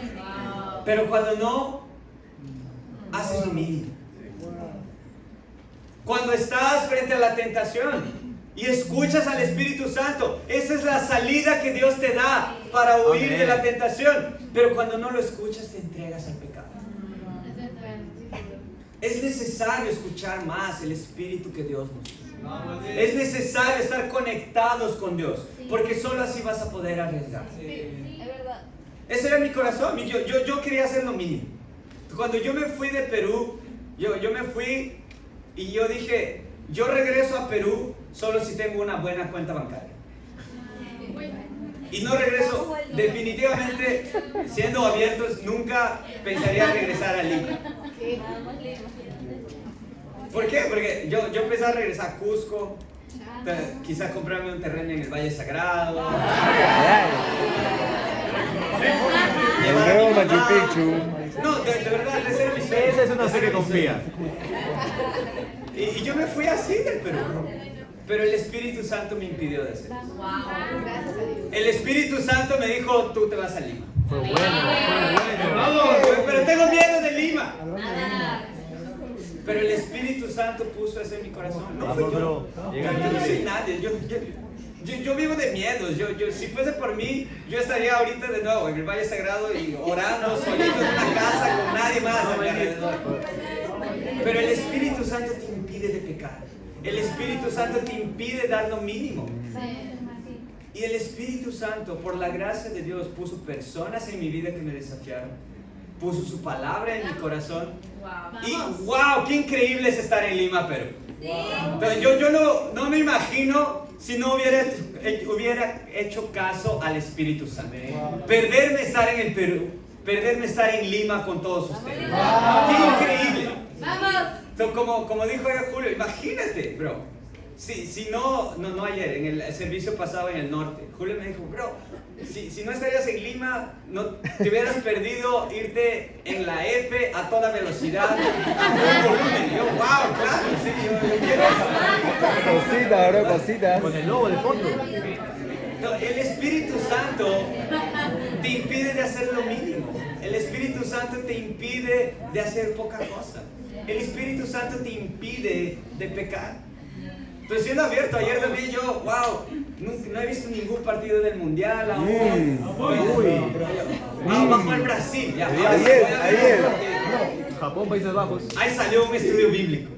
Pero cuando no, haces lo mínimo. Cuando estás frente a la tentación y escuchas al Espíritu Santo, esa es la salida que Dios te da para huir de la tentación. Pero cuando no lo escuchas, te entregas al pecado. Es necesario escuchar más el Espíritu que Dios nos da. Es necesario estar conectados con Dios, porque solo así vas a poder arriesgar. Es verdad. Ese era mi corazón. Yo quería hacer lo mínimo. Cuando yo me fui de Perú, yo me fui y yo dije, yo regreso a Perú solo si tengo una buena cuenta bancaria. Y no regreso, definitivamente, siendo abiertos, nunca pensaría regresar a Lima. ¿Por qué? Porque yo pensaba regresar a Cusco, quizás comprarme un terreno en el Valle Sagrado. Llevar a mi Nuevo mamá. Machu Picchu. No, de verdad, ese era mi sueño. Esa es una Ese fe que era mi confía. sueño. Y yo me fui así del Perú. Pero el Espíritu Santo me impidió de hacer eso. Gracias a Dios. El Espíritu Santo me dijo, tú te vas a Lima. Fue bueno, fue bueno. Pero tengo miedo de Lima. Pero el Espíritu Santo puso eso en mi corazón. No fui Vamos, yo. bro. Yo no soy nadie. Yo vivo de miedos. Si fuese por mí, yo estaría ahorita de nuevo en el Valle Sagrado y orando solito en una casa con nadie más a mi alrededor. Pero el Espíritu Santo te impide de pecar. El Espíritu Santo te impide dar lo mínimo. Y el Espíritu Santo, por la gracia de Dios, puso personas en mi vida que me desafiaron. Puso su palabra en mi corazón. Y wow, qué increíble es estar en Lima, Perú. Entonces, yo no me imagino si no hubiera hecho caso al Espíritu Santo. Perderme estar en el Perú, perderme estar en Lima con todos ustedes. Qué increíble. Entonces, como dijo Julio, imagínate, bro. Si no ayer, en el servicio pasado en el norte, Julio me dijo, bro, si no estarías en Lima, no te hubieras perdido irte en la F a toda velocidad, a todo volumen. Y yo, wow, claro, sí, yo quiero eso. Cosita, bro, cositas. Con el lobo de fondo. No, el Espíritu Santo te impide de hacer lo mínimo. El Espíritu Santo te impide de hacer poca cosa. El Espíritu Santo te impide de pecar. Estoy siendo abierto. Ayer también yo, wow, no he visto ningún partido del Mundial aún. Vamos al Brasil. Ya, Ayer. Japón, Países Bajos. Ahí salió un estudio bíblico.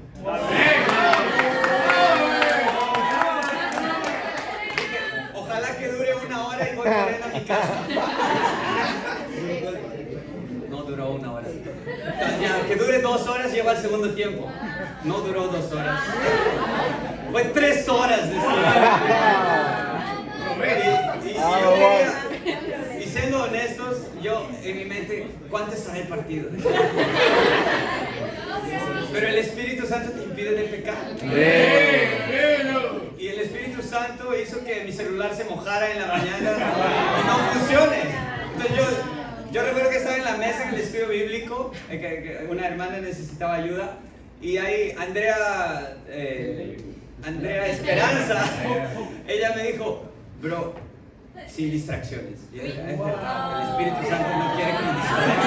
Ojalá que dure 1 hora y voy corriendo a mi casa. No duró 1 hora. Ya, que dure 2 horas lleva el segundo tiempo. No duró 2 horas. Fue 3 horas de estudio. Y siendo honestos, yo en mi mente, ¿cuánto estará el partido? Pero el Espíritu Santo te impide de pecar. Y el Espíritu Santo hizo que mi celular se mojara en la mañana y no funcione. Entonces yo recuerdo que estaba en la mesa en el estudio bíblico, que una hermana necesitaba ayuda, y ahí Andrea Esperanza, ella me dijo, bro, sin distracciones. Y es verdad, el Espíritu Santo no quiere que nos distraigan.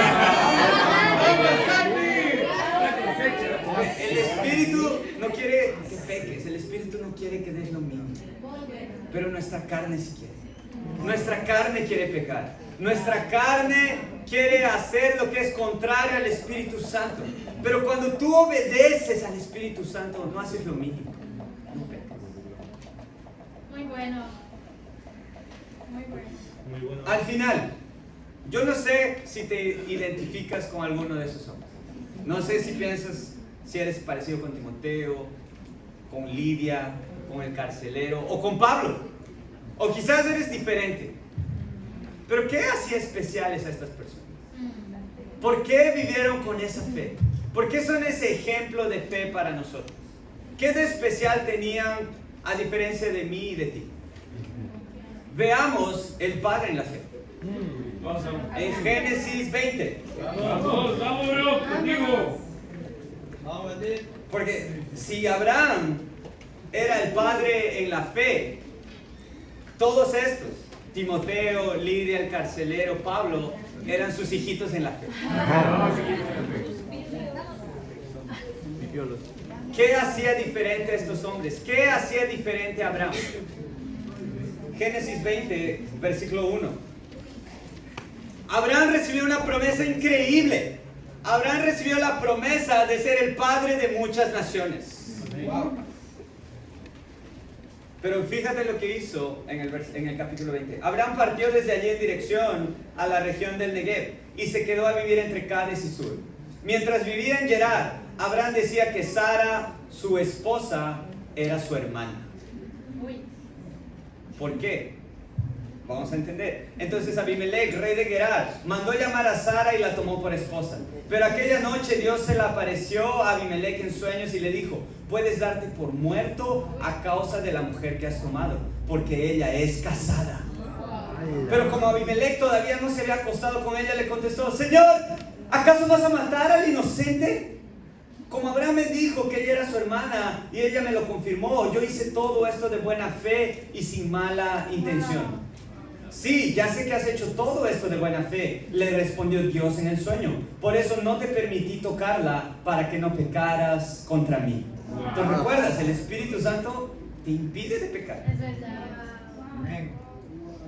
El Espíritu no quiere que peques, el Espíritu no quiere que des lo mínimo. Pero nuestra carne sí quiere. Nuestra carne quiere pecar. Nuestra carne quiere hacer lo que es contrario al Espíritu Santo. Pero cuando tú obedeces al Espíritu Santo, no haces lo mínimo. No pecas. Muy bueno. Muy bueno. Al final, yo no sé si te identificas con alguno de esos hombres. No sé si piensas si eres parecido con Timoteo, con Lidia, con el carcelero o con Pablo. O quizás eres diferente. Pero ¿qué hacía especiales a estas personas? ¿Por qué vivieron con esa fe? ¿Por qué son ese ejemplo de fe para nosotros? ¿Qué de especial tenían a diferencia de mí y de ti? Veamos el Padre en la fe. En Génesis 20. Vamos, bro, contigo. Porque si Abraham era el padre en la fe, todos estos, Timoteo, Lidia, el carcelero, Pablo, eran sus hijitos en la fe. ¿Qué hacía diferente a estos hombres? ¿Qué hacía diferente a Abraham? Génesis 20, versículo 1. Abraham recibió una promesa increíble. Abraham recibió la promesa de ser el padre de muchas naciones. Wow. Pero fíjate lo que hizo en el capítulo 20. Abraham partió desde allí en dirección a la región del Negev y se quedó a vivir entre Cades y Sur. Mientras vivía en Gerar, Abraham decía que Sara, su esposa, era su hermana. ¿Por qué? Vamos a entender. Entonces Abimelech, rey de Gerar, mandó llamar a Sara y la tomó por esposa. Pero aquella noche Dios se le apareció a Abimelech en sueños y le dijo: puedes darte por muerto a causa de la mujer que has tomado, porque ella es casada. Pero como Abimelech todavía no se había acostado con ella, le contestó: Señor, ¿acaso vas a matar al inocente? Como Abraham me dijo que ella era su hermana y ella me lo confirmó, yo hice todo esto de buena fe y sin mala intención. Sí, ya sé que has hecho todo esto de buena fe, le respondió Dios en el sueño. Por eso no te permití tocarla, para que no pecaras contra mí. ¿Te recuerdas? El Espíritu Santo te impide de pecar. Es verdad.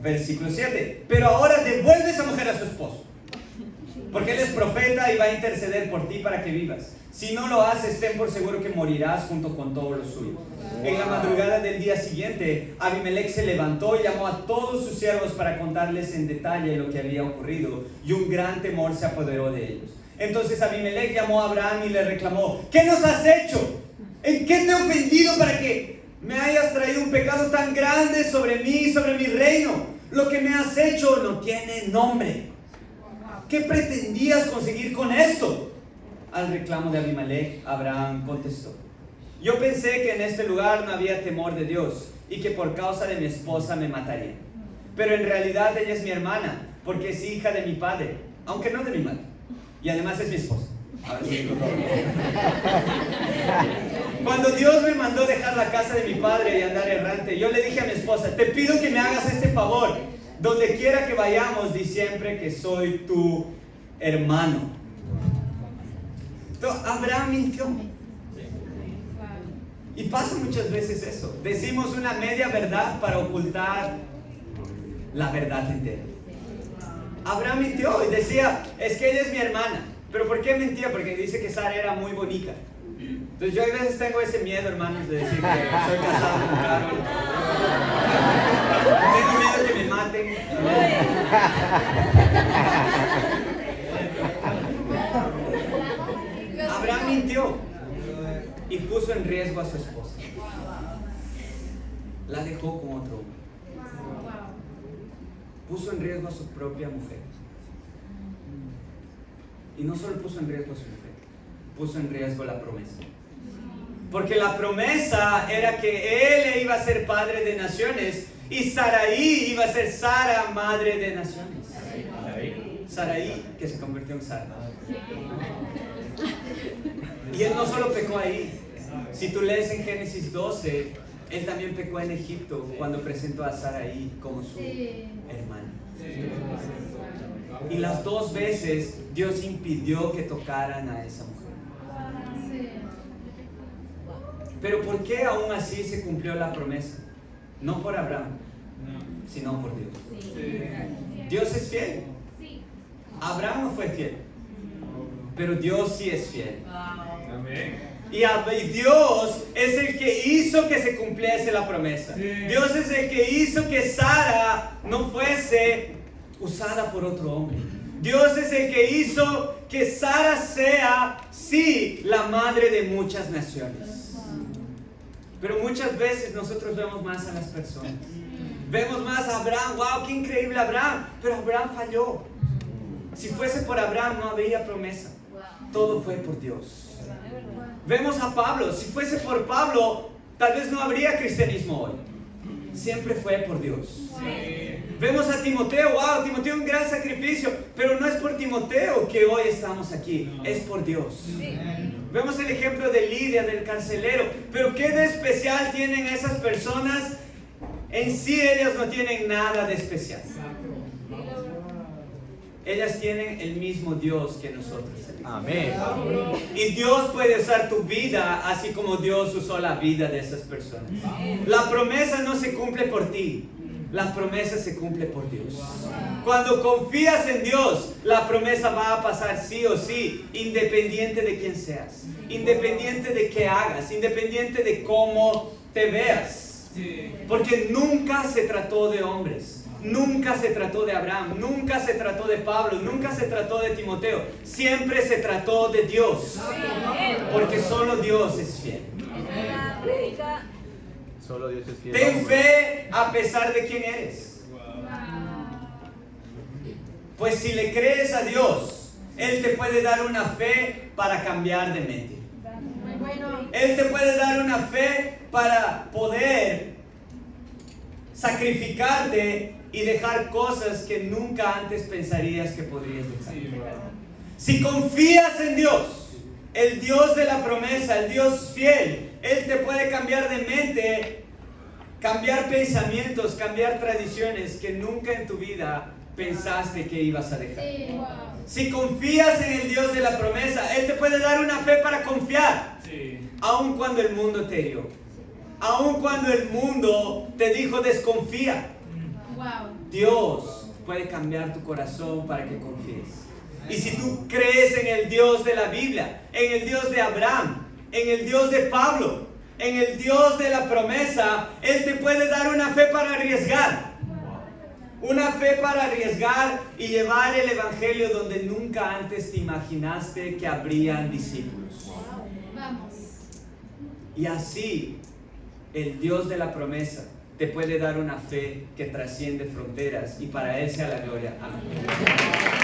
Versículo 7. Pero ahora devuelve esa mujer a su esposo, porque él es profeta y va a interceder por ti para que vivas. Si no lo haces, ten por seguro que morirás junto con todos los suyos. En la madrugada del día siguiente, Abimelech se levantó y llamó a todos sus siervos para contarles en detalle lo que había ocurrido, y un gran temor se apoderó de ellos. Entonces Abimelech llamó a Abraham y le reclamó: ¿qué nos has hecho? ¿En qué te he ofendido para que me hayas traído un pecado tan grande sobre mí y sobre mi reino? Lo que me has hecho no tiene nombre. ¿Qué pretendías conseguir con esto? Al reclamo de Abimelech, Abraham contestó: yo pensé que en este lugar no había temor de Dios y que por causa de mi esposa me matarían. Pero en realidad ella es mi hermana, porque es hija de mi padre, aunque no de mi madre. Y además es mi esposa. Cuando Dios me mandó dejar la casa de mi padre y andar errante, yo le dije a mi esposa: te pido que me hagas este favor. Donde quiera que vayamos, di siempre que soy tu hermano. Entonces, Abraham mintió. Y pasa muchas veces eso. Decimos una media verdad para ocultar la verdad entera. Abraham mintió y decía: es que ella es mi hermana. ¿Pero por qué mentía? Porque dice que Sara era muy bonita. Entonces yo a veces tengo ese miedo, hermanos, de decir que soy casado con Carol. Tengo miedo que me maten. Abraham mintió y puso en riesgo a su esposa. La dejó con otro hombre. Puso en riesgo a su propia mujer. Y no solo puso en riesgo a su mujer, puso en riesgo la promesa. Porque la promesa era que él iba a ser padre de naciones y Saraí iba a ser Sara, madre de naciones. Saraí, que se convirtió en Sara. Y él no solo pecó ahí. Si tú lees en Génesis 12, él también pecó en Egipto cuando presentó a Saraí como su hermana. Y las dos veces Dios impidió que tocaran a esa mujer. Pero ¿por qué aún así se cumplió la promesa? No por Abraham, sino por Dios. Dios es fiel. Abraham no fue fiel, pero Dios sí es fiel. Y Dios es el que hizo que se cumpliese la promesa. Dios es el que hizo que Sara no fuese usada por otro hombre. Dios es el que hizo que Sara sea, sí, la madre de muchas naciones. Pero muchas veces nosotros vemos más a las personas. Vemos más a Abraham. ¡Wow! ¡Qué increíble Abraham! Pero Abraham falló. Si fuese por Abraham no habría promesa. Todo fue por Dios. Vemos a Pablo. Si fuese por Pablo, tal vez no habría cristianismo hoy. Siempre fue por Dios. Vemos a Timoteo. ¡Wow! Timoteo un gran sacrificio. Pero no es por Timoteo que hoy estamos aquí. Es por Dios. Vemos el ejemplo de Lidia, del carcelero. Pero ¿qué de especial tienen esas personas? En sí ellas no tienen nada de especial. Ellas tienen el mismo Dios que nosotros. Amén. Y Dios puede usar tu vida así como Dios usó la vida de esas personas. La promesa no se cumple por ti. La promesa se cumple por Dios. Cuando confías en Dios, la promesa va a pasar sí o sí, independiente de quién seas, independiente de qué hagas, independiente de cómo te veas. Porque nunca se trató de hombres. Nunca se trató de Abraham, nunca se trató de Pablo, nunca se trató de Timoteo. Siempre se trató de Dios. Porque solo Dios es fiel. Solo Dios es fiel. Ten fe a pesar de quién eres. Pues si le crees a Dios, Él te puede dar una fe para cambiar de mente. Muy bueno. Él te puede dar una fe para poder sacrificarte y dejar cosas que nunca antes pensarías que podrías dejar. Si confías en Dios, el Dios de la promesa, el Dios fiel, Él te puede cambiar de mente, cambiar pensamientos, cambiar tradiciones que nunca en tu vida pensaste que ibas a dejar. Sí, wow. Si confías en el Dios de la promesa, Él te puede dar una fe para confiar, aun cuando el mundo te hirió, aun cuando el mundo te dijo desconfía. Wow. Dios puede cambiar tu corazón para que confíes. Y si tú crees en el Dios de la Biblia, en el Dios de Abraham, en el Dios de Pablo, en el Dios de la promesa, Él te puede dar una fe para arriesgar. Una fe para arriesgar y llevar el Evangelio donde nunca antes te imaginaste que habrían discípulos. Vamos. Y así, el Dios de la promesa te puede dar una fe que trasciende fronteras y para Él sea la gloria. Amén.